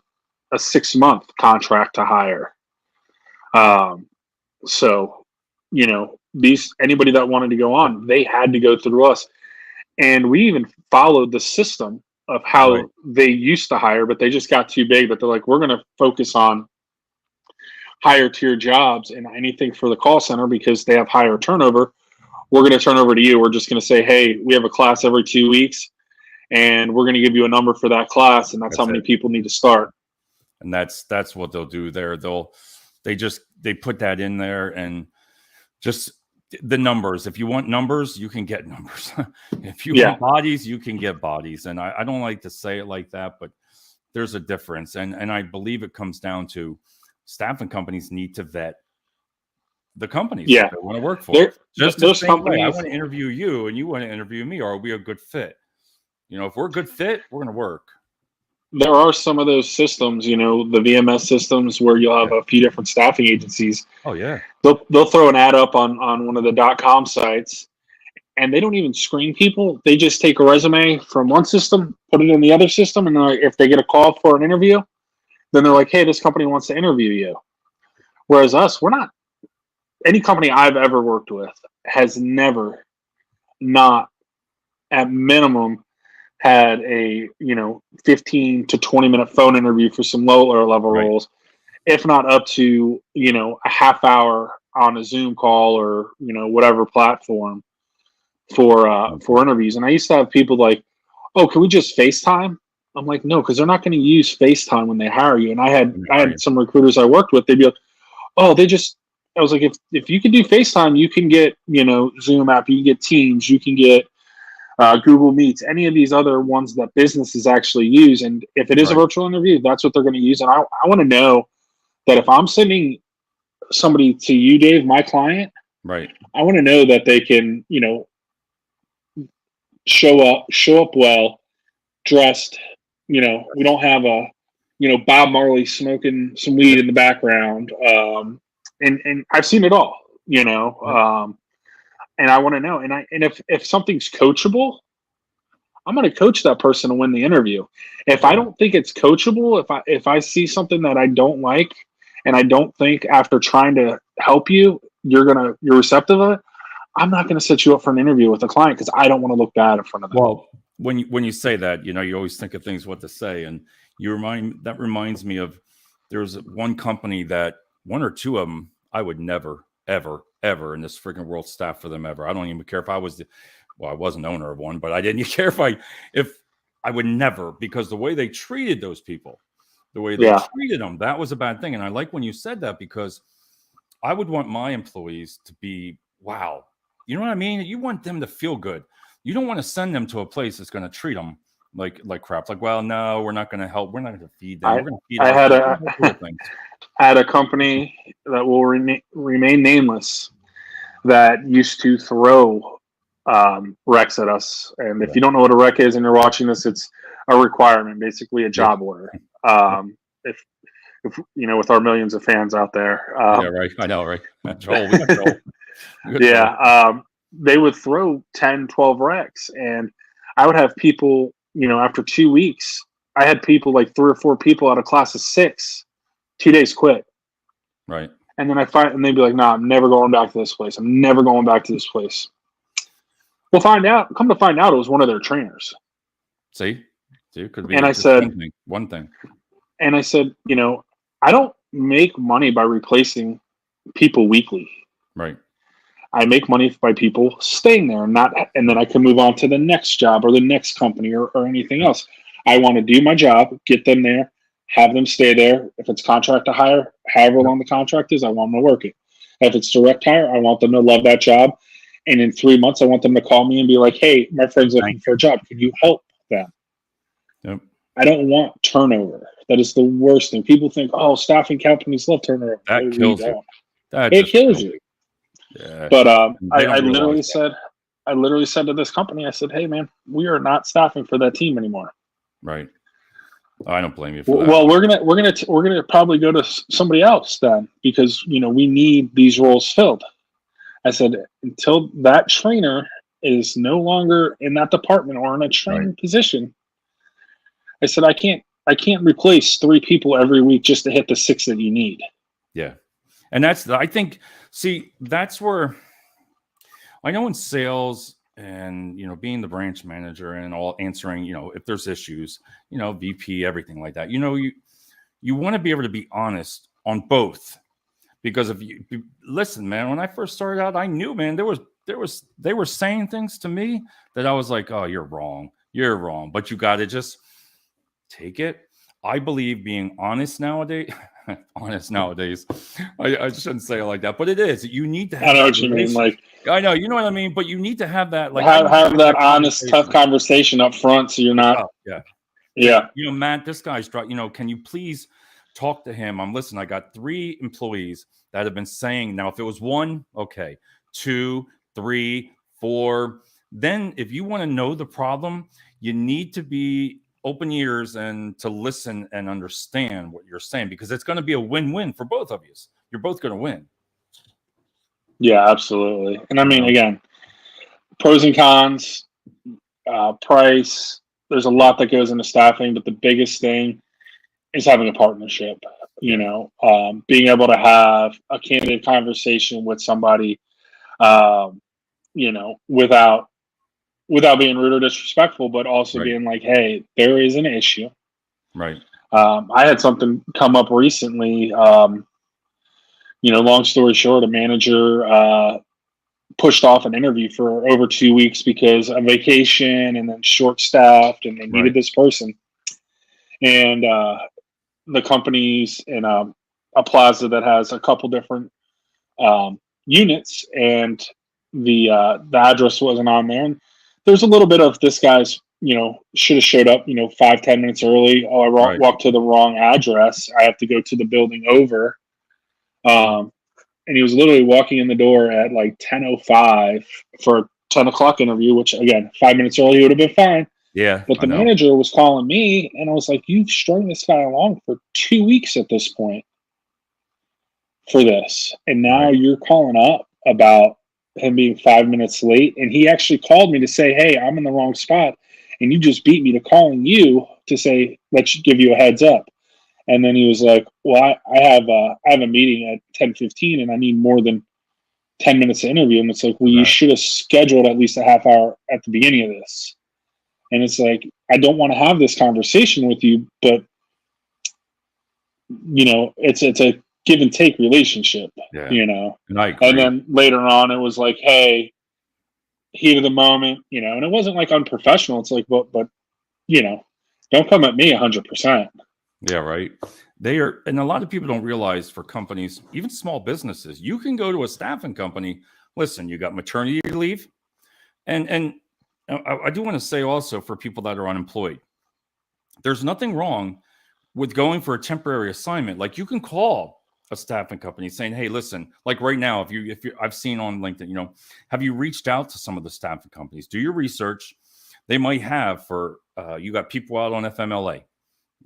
6 month contract to hire. Um, so these anybody that wanted to go on, they had to go through us, and we even followed the system of Right. how they used to hire, but they just got too big. But they're like, we're going to focus on higher tier jobs and anything for the call center because they have higher turnover. We're going to turn over to you. We're just going to say, hey, we have a class every 2 weeks, and we're going to give you a number for that class, and that's how That's many it. people need to start. And that's what they'll do there. They put that in there, and just the numbers. If you want numbers, you can get numbers. If you Yeah, want bodies, you can get bodies. And I don't like to say it like that, but there's a difference. And I believe it comes down to staffing companies need to vet the companies that yeah. they want to work for. There, Just the those same way. I companies. want to interview you and you want to interview me. Are we a good fit? If we're a good fit, we're going to work. There are some of those systems, the VMS systems where you'll have Yeah. a few different staffing agencies. Oh, yeah. They'll throw an ad up on one of the .com sites, and they don't even screen people. They just take a resume from one system, put it in the other system, and if they get a call for an interview, then they're like, "Hey, this company wants to interview you." Whereas us, we're not. Any company I've ever worked with has never, not at minimum, had a 15 to 20 minute phone interview for some lower level Right. roles, if not up to a half hour on a Zoom call or whatever platform for interviews. And I used to have people like, "Oh, can we just FaceTime?" I'm like, "No, because they're not going to use FaceTime when they hire you." And I had some recruiters I worked with. They'd be like, "Oh, they just." I was like, if you can do FaceTime, you can get Zoom app, you can get Teams, you can get Google Meets, any of these other ones that businesses actually use. And if it is a Right. virtual interview, that's what they're going to use. And I want to know that if I'm sending somebody to you, Dave, my client, Right. I want to know that they can, show up well, dressed. We don't have Bob Marley smoking some weed Yep. in the background. And I've seen it all, Yep. and I want to know. And if something's coachable, I'm going to coach that person to win the interview. If I Yeah. don't think it's coachable, if I see something that I don't like, and I don't think after trying to help you, you're receptive of it, I'm not going to set you up for an interview with a client because I don't want to look bad in front of them. Well, when you say that, you always think of things what to say, and that reminds me of there's one company that one or two of them I would never, ever, ever in this freaking world staff for them ever. I don't even care if I was I wasn't owner of one, but I didn't care if I would never, because the way they treated those people, the way they Yeah, treated them, that was a bad thing. And I like when you said that because I would want my employees to be, wow. You know what I mean? You want them to feel good. You don't want to send them to a place that's going to treat them like crap. Like, well, no, we're not going to help. We're not going to feed them. I We're going to feed I our had people. a Little things. I had a company that will remain nameless that used to throw recs at us. And if Yeah. you don't know what a rec is and you're watching this, it's a requirement, basically a Yeah. job order. Yeah. If with our millions of fans out there, Yeah. Right. I know. Right. Joel. We got Joel. We got Joel. yeah, they would throw 10, 12 recs, and I would have people, after 2 weeks, I had people like 3 or 4 people out of class of 6, 2 days quit. Right. And then and they'd be like, "Nah, I'm never going back to this place. I'm never going back to this place." Come to find out, it was one of their trainers. See, it could And be I just said, one thing. I don't make money by replacing people weekly. Right. I make money by people staying there, and then I can move on to the next job or the next company or anything else. I want to do my job, get them there, have them stay there. If it's contract to hire, however long the contract is, I want them to work it. If it's direct hire, I want them to love that job. And in 3 months, I want them to call me and be like, "Hey, my friend's looking for a job. Can you help them?" Yep. I don't want turnover. That is the worst thing. People think, "Oh, staffing companies love turnover." That kills you. That It just kills you. Yeah. But They I don't realize literally said to this company, I said, "Hey, man, we are not staffing for that team anymore." Right. I don't blame you for that. Well, we're gonna probably go to somebody else then, because we need these roles filled. I said, until that trainer is no longer in that department or in a Right. training position, I said, I can't replace 3 people every week just to hit the 6 that you need. Yeah. And I think, see, that's where I know in sales and, being the branch manager and all answering, if there's issues, VP, everything like that, you want to be able to be honest on both. Because if you listen, man, when I first started out, I knew, man, they were saying things to me that I was like, oh, you're wrong. But you got to just take it. I believe being honest nowadays, I shouldn't say it like that, but it is. You need to have I know what you mean. Like, I know, you know what I mean, but you need to have that, like, have that honest, tough conversation up front, so you're not. Yeah. Matt, this guy's can you please talk to him? I'm listening. I got 3 employees that have been saying, now if it was 1, okay, 2, 3, 4. Then if you want to know the problem, you need to be open ears and to listen and understand what you're saying, because it's going to be a win-win for both of you. You're both going to win. Yeah, absolutely. And I mean, again, pros and cons, price. There's a lot that goes into staffing, but the biggest thing is having a partnership. Being able to have a candid conversation with somebody, without being rude or disrespectful, but also being like, hey, there is an issue. Right. I had something come up recently. Long story short, a manager pushed off an interview for over 2 weeks because of vacation, and then short staffed, and they needed this person. And the company's in a plaza that has a couple different units, and the address wasn't on there. And there's a little bit of this guy's, should have showed up, 5-10 minutes early. Oh, I walked to the wrong address. I have to go to the building over. And he was literally walking in the door at like 10:05 for a 10 o'clock interview, which, again, 5 minutes early would have been fine. Yeah. But the manager was calling me, and I was like, you've strung this guy along for 2 weeks at this point for this. And now you're calling up about him being 5 minutes late. And he actually called me to say, hey, I'm in the wrong spot. And you just beat me to calling you to say, let's give you a heads up. And then he was like, well, I have a meeting at 10:15, and I need more than 10 minutes to interview. And it's like, well, you should have scheduled at least a half hour at the beginning of this. And it's like, I don't want to have this conversation with you, but it's a give and take relationship, And I agree. And then later on, it was like, hey, heat of the moment, and it wasn't like unprofessional. It's like, but don't come at me 100%. Yeah, right. They are, and a lot of people don't realize, for companies, even small businesses, you can go to a staffing company. Listen, you got maternity leave, and I do want to say also, for people that are unemployed, there's nothing wrong with going for a temporary assignment. Like, you can call a staffing company saying, hey, listen, like right now, if you I've seen on LinkedIn, have you reached out to some of the staffing companies? Do your research. They might have for you got people out on FMLA.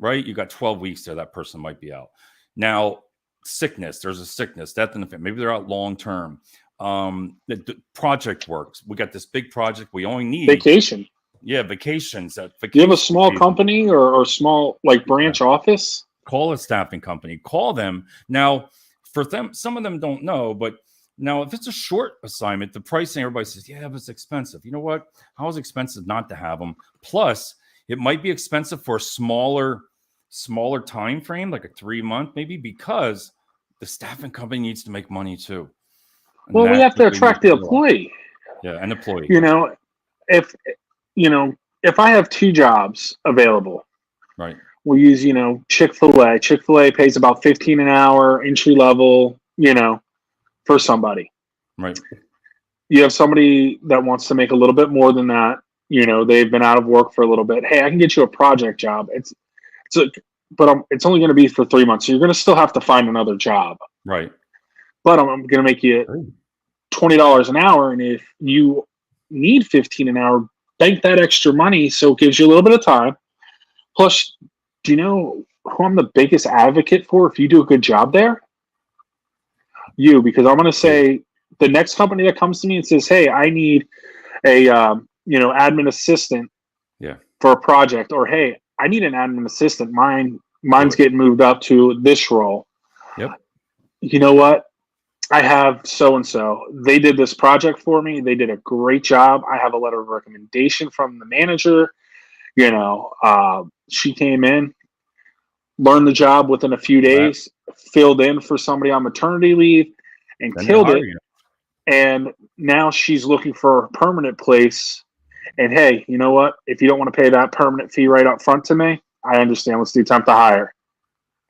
Right? You got 12 weeks there. That person might be out. Now, sickness, there's a sickness, death in the family. Maybe they're out long term. The project works. We got this big project. We only need vacation. Yeah, vacations. You have a small company or small branch office? Call a staffing company. Call them. Now, for them, some of them don't know, but now if it's a short assignment, the pricing, everybody says, yeah, but it's expensive. You know what? How is it expensive not to have them? Plus, it might be expensive for a smaller time frame, like a 3-month, maybe, because the staffing company needs to make money too. And well, we have to attract the employee. Yeah, an employee. If I have 2 jobs available, right? We'll use Chick-fil-A. Chick-fil-A pays about $15 an hour, entry level, for somebody. Right. You have somebody that wants to make a little bit more than that. They've been out of work for a little bit. Hey, I can get you a project job. It's only going to be for 3 months. So you're going to still have to find another job. Right. But I'm going to make you $20 an hour. And if you need $15 an hour, bank that extra money. So it gives you a little bit of time. Plus, Do you know who I'm the biggest advocate for if you do a good job there? You, because I'm going to You. say the next company that comes to me and says, "Hey, I need a admin assistant Yeah. for a project," or "Hey, I need an admin assistant. Do Mine's it. getting moved up to this role." Yep. You know what? I have so and so. They did this project for me. They did a great job. I have a letter of recommendation from the manager. She came in, learned the job within a few That. days, filled in for somebody on maternity leave, and Then they killed hire it. you. And now she's looking for a permanent place. And hey, you know what? If you don't want to pay that permanent fee right up front to me, I understand. Let's do temp to hire.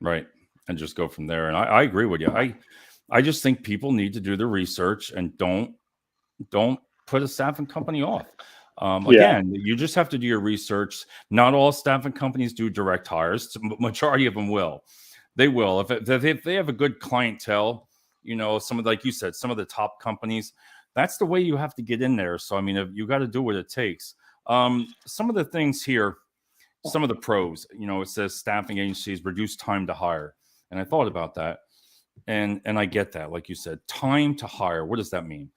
Right. And just go from there. And I agree with you. I just think people need to do their research and don't put a staffing company off. Yeah. Again, you just have to do your research. Not all staffing companies do direct hires. Majority of them will. They will. If they have a good clientele, some of, like you said, some of the top companies, that's the way you have to get in there. So, I mean, you got to do what it takes. Some of the things here, some of the pros, it says staffing agencies reduce time to hire. And I thought about that. And I get that. Like you said, time to hire. What does that mean?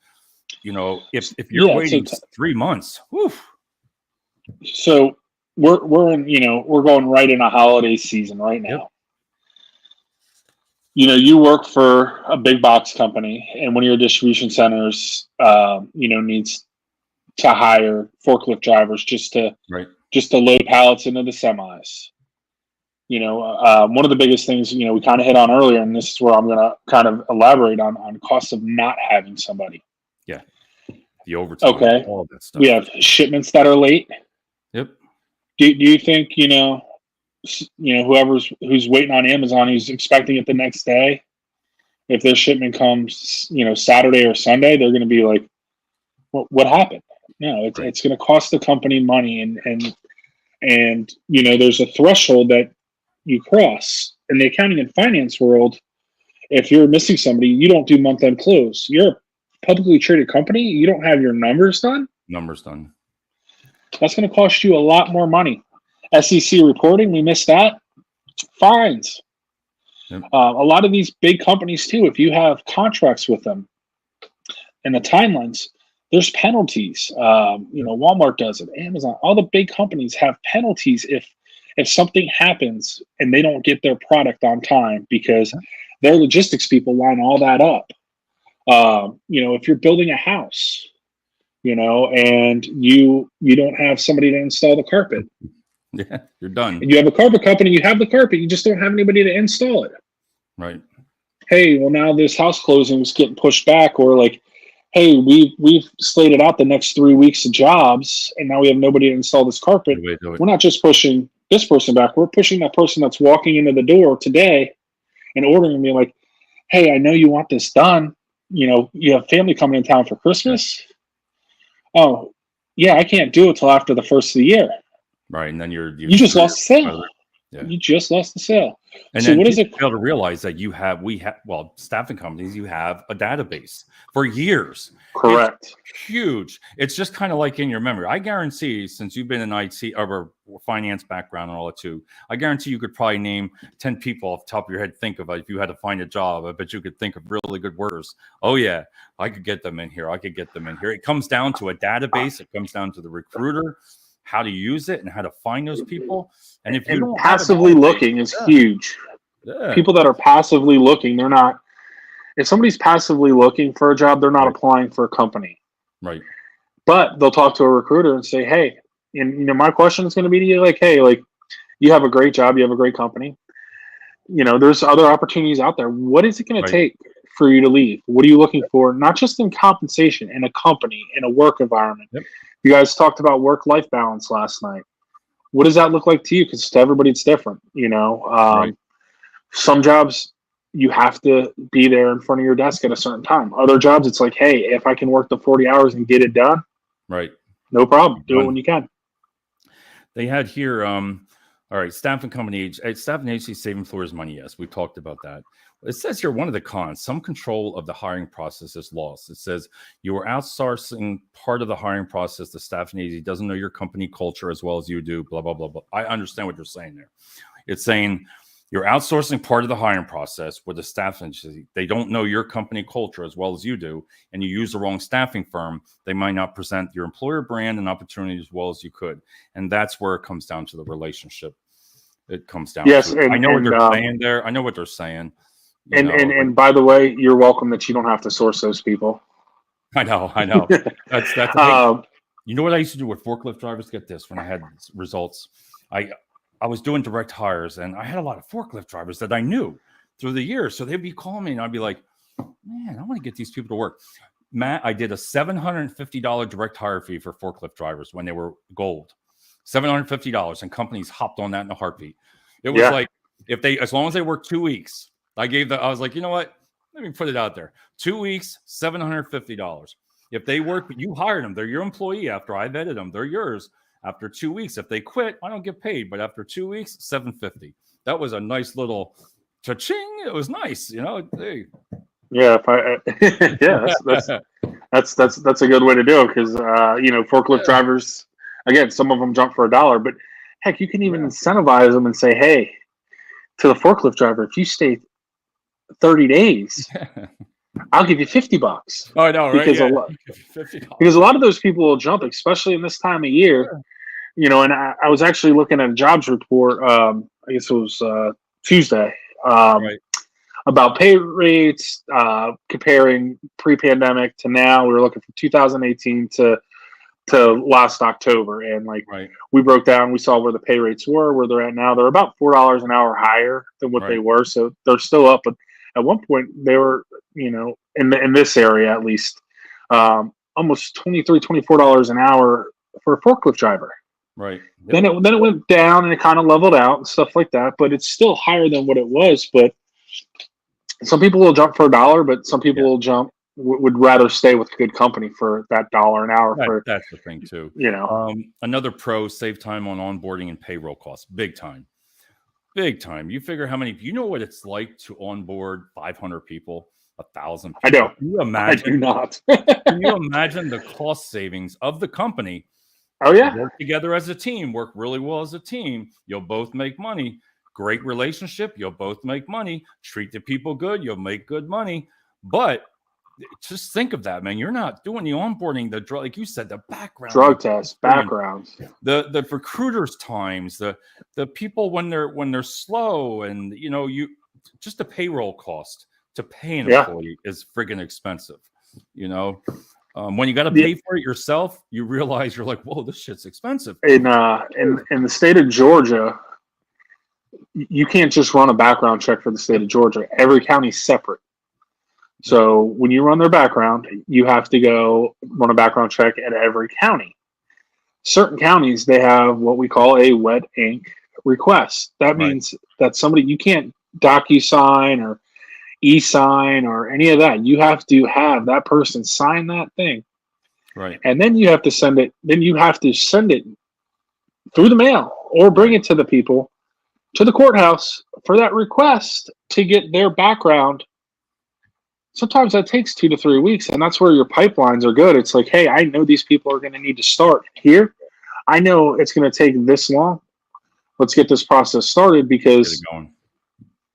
If you're Yeah. waiting 3 months, whew, So we're in, we're going right in a holiday season right yep, now. You work for a big box company, and one of your distribution centers, needs to hire forklift drivers right, just to load pallets into the semis. One of the biggest things we kind of hit on earlier, and this is where I'm going to kind of elaborate on costs of not having somebody. yeah, the overtime, Okay, all of that we stuff. have shipments that are late. Yep, Do you think who's waiting on Amazon, who's expecting it the next day, if their shipment comes Saturday or Sunday, they're going to be like, what happened? No, right, it's going to cost the company money, and there's a threshold that you cross in the accounting and finance world. If you're missing somebody, you don't do month end close. You're a publicly traded company. You don't have your numbers done. numbers done. That's going to cost you a lot more money. SEC reporting, we missed that. Fines. Yep, A lot of these big companies too, if you have contracts with them and the timelines, there's penalties. yep, Walmart does it, Amazon, all the big companies have penalties if something happens and they don't get their product on time because yep, their logistics people line all that up. If you're building a house, and you don't have somebody to install the carpet, yeah, you're done. and you have a carpet company, you have the carpet, you just don't have anybody to install it. Right, Hey, well now this house closing is getting pushed back, or like, hey, we've slated out the next 3 weeks of jobs, and now we have nobody to install this carpet. good way to do it. We're not just pushing this person back; we're pushing that person that's walking into the door today and ordering me like, hey, I know you want this done. You have family coming in town for Yeah, Christmas. Oh, yeah, I can't do it till after the first of the year. right, and then You just lost the sale. yeah. You just lost the sale. And So then what is people it? fail to realize that staffing companies, you have a database for years. It's Correct. huge. It's just kind of like in your memory. I guarantee, since you've been in IT or finance background and all that too, I guarantee you could probably name 10 people off the top of your head. Think of it if you had to find a job. I bet you could think of really good workers. Oh yeah, I could get them in here. I could get them in here. It comes down to a database. It comes down to the recruiter, how to use it and how to find those people. And if you And don't have a passively database, looking is yeah, huge. yeah, People that are passively looking, they're not. If somebody's passively looking for a job, they're not right, applying for a company. right, But they'll talk to a recruiter and say, "Hey," and my question is going to be to you, like, "Hey, like, you have a great job, you have a great company. There's other opportunities out there. What is it going to right. take for you to leave? What are you looking for? Not just in compensation, in a company, in a work environment." Yep, You guys talked about work-life balance last night. What does that look like to you? Because to everybody, it's different. right, Some jobs you have to be there in front of your desk at a certain time. Other jobs, it's like, hey, if I can work the 40 hours and get it done, right. no problem. Do it Done. when you can. They had here, all right, staffing agency save employers money. Yes, we talked about that. It says here one of the cons: some control of the hiring process is lost. It says you are outsourcing part of the hiring process. The staffing agency doesn't know your company culture as well as you do. Blah blah blah blah. I understand what you're saying there. It's saying you're outsourcing part of the hiring process with a staffing agency. They don't know your company culture as well as you do, and you use the wrong staffing firm. They might not present your employer brand and opportunity as well as you could. And that's where it comes down to the relationship. It comes down Yes, to. I know what they're and saying there. I know what they're saying. and by the way, you're welcome that you don't have to source those people. I know. That's hey, um, you know what I used to do with forklift drivers? Get this, when I had results, I was doing direct hires, and I had a lot of forklift drivers that I knew through the years. So they'd be calling me, and I'd be like, "Man, I want to get these people to work." Matt, I did a $750 direct hire fee for forklift drivers when they were gold. $750, and companies hopped on that in a heartbeat. It was like as long as they worked 2 weeks, I was like, you know what? Let me put it out there. 2 weeks, $750. If they work, you hired them, they're your employee after I vetted them, they're yours. After 2 weeks, if they quit, I don't get paid. But after 2 weeks, $750. That was a nice little cha-ching. It was nice, Hey. Yeah, that's a good way to do it because forklift drivers, again, some of them jump for $1, but heck, you can even incentivize them and say, hey, to the forklift driver, if you stay 30 days, I'll give you $50. Oh, I know, right? Because because a lot of those people will jump, especially in this time of year. And I was actually looking at a jobs report. I guess it was Tuesday. About pay rates, comparing pre-pandemic to now. We were looking from 2018 to last October, and we broke down. We saw where the pay rates were, where they're at now. They're about $4 an hour higher than what they were, so they're still up. But at one point, they were, in this area at least, almost $23-24 an hour for a forklift driver. Right. Then it went down and it kind of leveled out and stuff like that. But it's still higher than what it was. But some people will jump for $1, but some people will would rather stay with good company for that $1 an hour. That's the thing too. Another pro: save time on onboarding and payroll costs. Big time. You figure how many? You know what it's like to onboard 500 people, 1,000 people. I don't. Can you imagine? I do not. Can you imagine the cost savings of the company? Oh yeah. Work together as a team. Work really well as a team. You'll both make money. Great relationship. You'll both make money. Treat the people good. You'll make good money. But just think of that, man. You're not doing the onboarding, the drug, like you said, the background, drug test, backgrounds, the recruiters' times, the people when they're slow, and you just the payroll cost to pay an employee is friggin' expensive. When you got to pay for it yourself, you realize you're like, whoa, this shit's expensive. In the state of Georgia, you can't just run a background check for the state of Georgia. Every county's separate. So when you run their background, you have to go run a background check at every county. Certain counties, they have what we call a wet ink request. That means that you can't DocuSign or e-sign or any of that. You have to have that person sign that thing. Right. And then you have to send it. Then you have to send it through the mail or bring it to the people to the courthouse for that request to get their background. Sometimes that takes 2 to 3 weeks, and that's where your pipelines are good. It's like, hey, I know these people are going to need to start here. I know it's going to take this long. Let's get this process started because,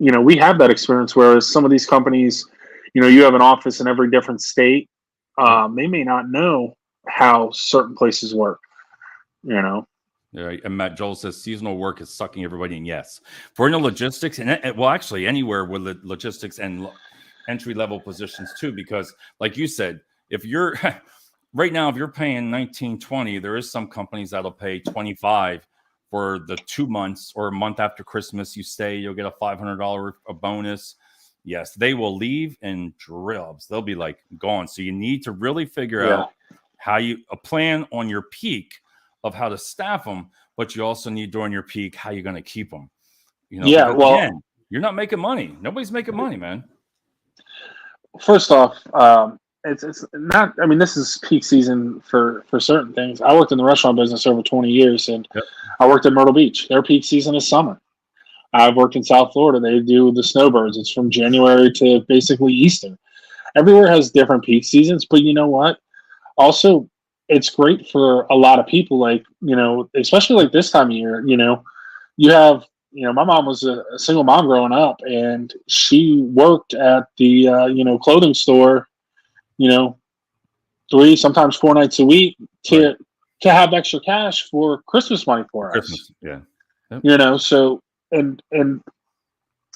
we have that experience, whereas some of these companies, you have an office in every different state. They may not know how certain places work, Yeah, and Matt Joel says seasonal work is sucking everybody in. Yes. For the logistics, and actually anywhere with the logistics and entry-level positions too, because like you said, if you're right now, if you're paying 19, 20, there is some companies that'll pay 25 for the 2 months or a month after Christmas. You stay, you'll get a $500 bonus. Yes, they will leave in dribs. They'll be like gone. So you need to really figure out how a plan on your peak of how to staff them, but you also need during your peak how you're going to keep them. Again, you're not making money. Nobody's making money, man. First off, it's not. I mean, this is peak season for certain things. I worked in the restaurant business over 20 years, and I worked at Myrtle Beach. Their peak season is summer. I've worked in South Florida. They do the snowbirds. It's from January to basically Easter. Everywhere has different peak seasons, but you know what? Also, it's great for a lot of people. Like especially like this time of year. You have my mom was a single mom growing up, and she worked at the clothing store, you know, 3 sometimes 4 nights a week Right. to have extra cash for Christmas money for us. Christmas. Yeah. Yep. So and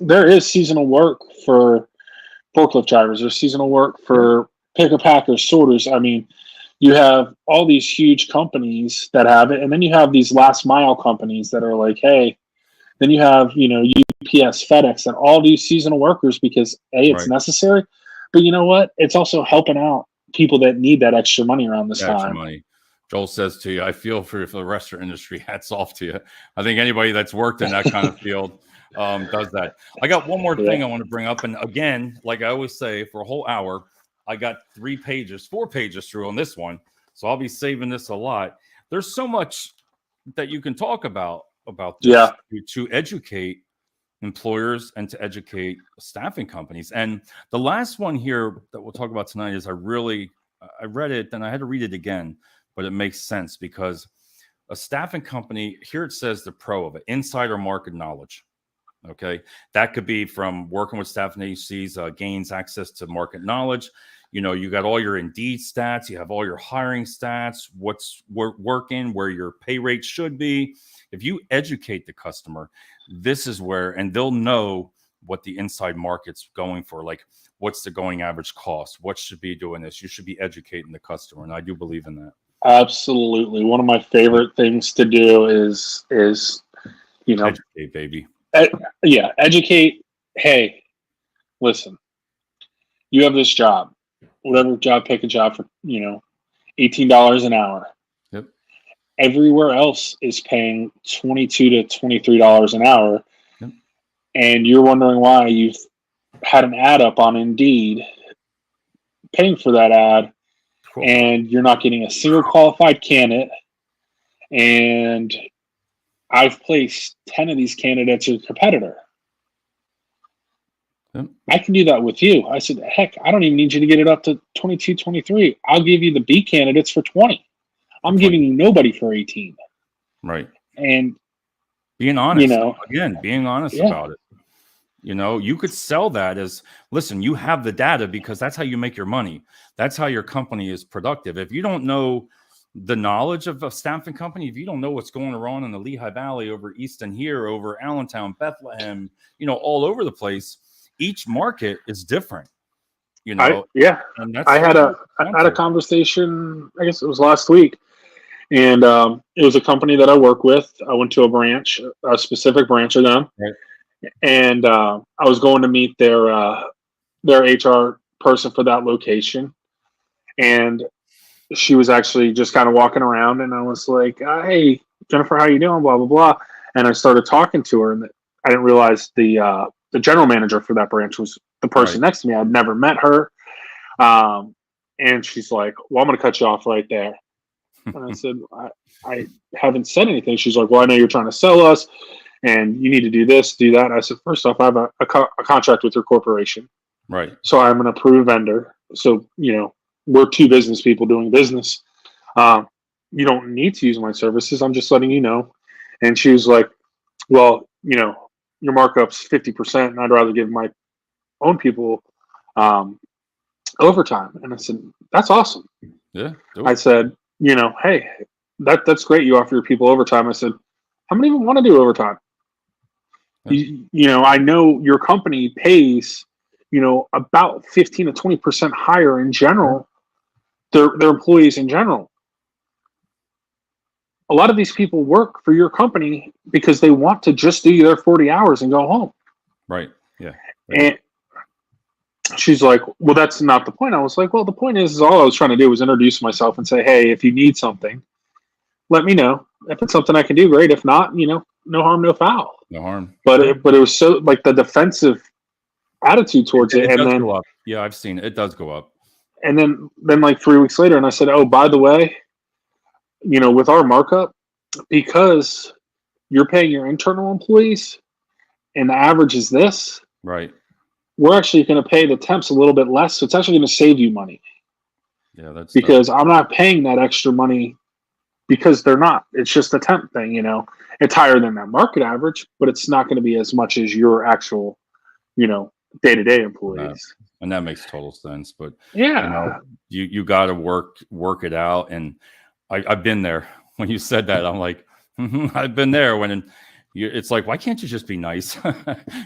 there is seasonal work for forklift drivers. There's seasonal work Yeah. for picker packers, sorters. I mean, you have all these huge companies that have it, and then you have these last mile companies that are like, hey, then you have, UPS, FedEx, and all these seasonal workers because A, it's Right. necessary, but you know what? It's also helping out people that need that extra money around this Extra time. money. Joel says to you, I feel for the restaurant industry. Hats off to you. I think anybody that's worked in that kind of field does that. I got one more thing I want to bring up. And again, like I always say, for a whole hour, I got 4 pages through on this one. So I'll be saving this a lot. There's so much that you can talk about this to educate employers and to educate staffing companies. And the last one here that we'll talk about tonight is I read it and I had to read it again, but it makes sense because a staffing company, here it says the pro of it, insider market knowledge. Okay. That could be from working with staffing agencies, gains access to market knowledge. You got all your Indeed stats, you have all your hiring stats, what's working, where your pay rate should be. If you educate the customer, this is where, and they'll know what the inside market's going for, like what's the going average cost, what should be doing this. You should be educating the customer, and I do believe in that. Absolutely. One of my favorite things to do is educate, baby. Educate. Hey, listen, you have this job, whatever job, pick a job for, $18 an hour. Yep. Everywhere else is paying $22 to $23 an hour. Yep. And you're wondering why you've had an ad up on Indeed, paying for that ad, cool, and you're not getting a single qualified candidate. And I've placed 10 of these candidates as a competitor. Yep. I can do that with you. I said, heck, I don't even need you to get it up to 22, 23. I'll give you the B candidates for 20. I'm giving you nobody for 18. Right. And being honest, being honest about it. You could sell that as, listen, you have the data because that's how you make your money. That's how your company is productive. If you don't know the knowledge of a staffing company, if you don't know what's going on in the Lehigh Valley, over Easton here, over Allentown, Bethlehem, all over the place, each market is different. I had a conversation, I guess it was last week, and it was a company that I work with. I went to a specific branch of them, right. And I was going to meet their HR person for that location, and she was actually just kind of walking around, and I was like, "Hey, Jennifer, how you doing?" Blah blah blah, and I started talking to her, and I didn't realize the general manager for that branch was the person next to me. I'd never met her, and she's like, "Well, I'm going to cut you off right there." And I said, I haven't said anything. She's like, "Well, I know you're trying to sell us, and you need to do this, do that." And I said, "First off, I have a contract with your corporation, right? So I'm an approved vendor. So we're 2 business people doing business. You don't need to use my services. I'm just letting you know." And she was like, "Well, your markup's 50%, and I'd rather give my own people overtime." And I said, "That's awesome." Yeah. I said, "Hey, that's great. You offer your people overtime." I said, "How many even want to do overtime?" Yeah. I know your company pays, about 15 to 20% higher in general, their employees in general. A lot of these people work for your company because they want to just do their 40 hours and go home. Right. Yeah. And she's like, "Well, that's not the point." I was like, "Well, the point is all I was trying to do was introduce myself and say, hey, if you need something, let me know. If it's something I can do, great. If not, no harm, no foul." No harm. But it was so like the defensive attitude towards it. It and does then go up. Yeah, I've seen it. It does go up. And then like 3 weeks later, and I said, "Oh, by the way, with our markup, because you're paying your internal employees and the average is this, right? We're actually going to pay the temps a little bit less. So it's actually going to save you money." Yeah, that's because I'm not paying that extra money because they're not. It's just a temp thing, you know. It's higher than that market average, but it's not going to be as much as your actual, you know, day-to-day No, employees. and that makes total sense. But you Yeah. know, you got to work it out. And I've been there. When you said that, I'm like, I've been there. It's like, why can't you just be nice?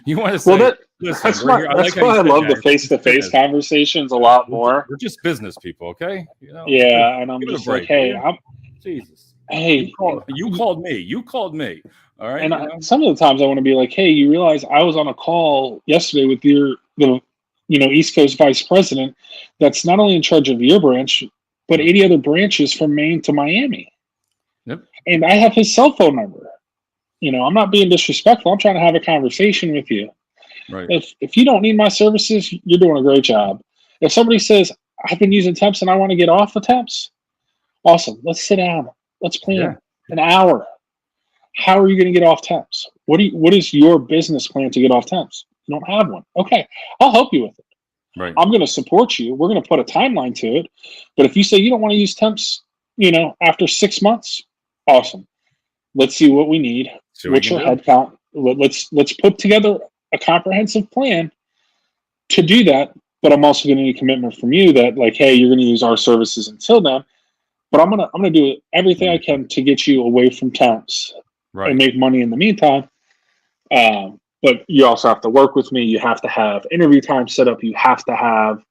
You want to say, Well, listen, that's we're why here. I like how you I said love the that. face-to-face conversations a lot We're just, more. we're just business people, okay? You know, Yeah, and I'm give it a just like, break, will hey, you? Jesus, hey, you called me. You called me. All right, and you know. some of the times I want to be like, hey, you realize I was on a call yesterday with the East Coast vice president that's not only in charge of your branch, but 80 other branches from Maine to Miami. Yep. And I have his cell phone number. You know, I'm not being disrespectful. I'm trying to have a conversation with you. Right. If you don't need my services, you're doing a great job. If somebody says, I've been using temps and I want to get off the temps, awesome. Let's sit down. Let's Yeah. plan an hour. How are you going to get off temps? What is your business plan to get off temps? You don't have one. Okay, I'll help you with it. Right. I'm going to support you. We're going to put a timeline to it. But if you say you don't want to use temps, you know, after 6 months, awesome. Let's see what we need. What's your head count? Let's put together a comprehensive plan to do that. But I'm also going to need commitment from you that, like, hey, you're going to use our services until then. But I'm gonna do everything I can to get you away from temps and make money in the meantime. But you also have to work with me. You have to have interview time set up. You have to have,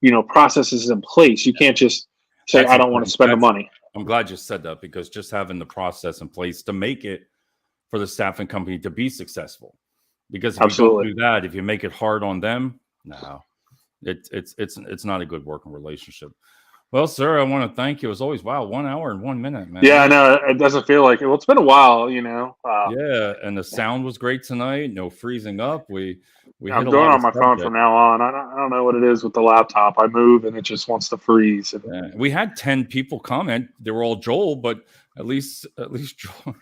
you know, processes in place. You can't just say, That's I don't want to spend the money. I'm glad you said that, because just having the process in place to make it for the staffing company to be successful. Because if Absolutely. you don't do that, if you make it hard on them, no, it's not a good working relationship. Well, sir, I want to thank you as always. Wow, 1 hour and 1 minute, man. Yeah, I know it doesn't feel like it. Well, it's been a while, you know. Yeah, and the sound was great tonight. No freezing up. We hit I'm a doing lot it of on my phone from subjects. now on. I don't know what it is with the laptop. I move and it just wants to freeze. And Yeah. We had 10 people comment. They were all Joel, but at least Joel.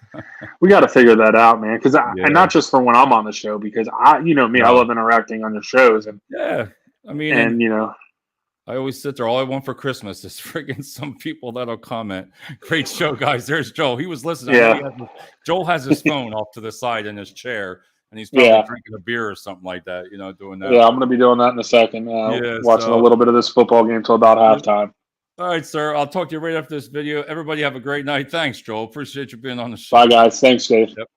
we got to figure that out, man. Because and Yeah. not just for when I'm on the show, because you know me, I No. love interacting on your shows, and Yeah. I mean, and you know, I always sit there. All I want for Christmas is friggin' some people that'll comment. Great show, guys. There's Joel. He was listening. yeah, I know Joel has his phone off to the side in his chair, and he's probably yeah. drinking a beer or something like that. You know, doing that. Yeah, I'm going to be doing that in a second. Yeah. Watching a So, little bit of this football game till about halftime. all right, sir. I'll talk to you right after this video. Everybody have a great night. Thanks, Joel. Appreciate you being on the show. Bye, guys. Thanks, Dave. Yep.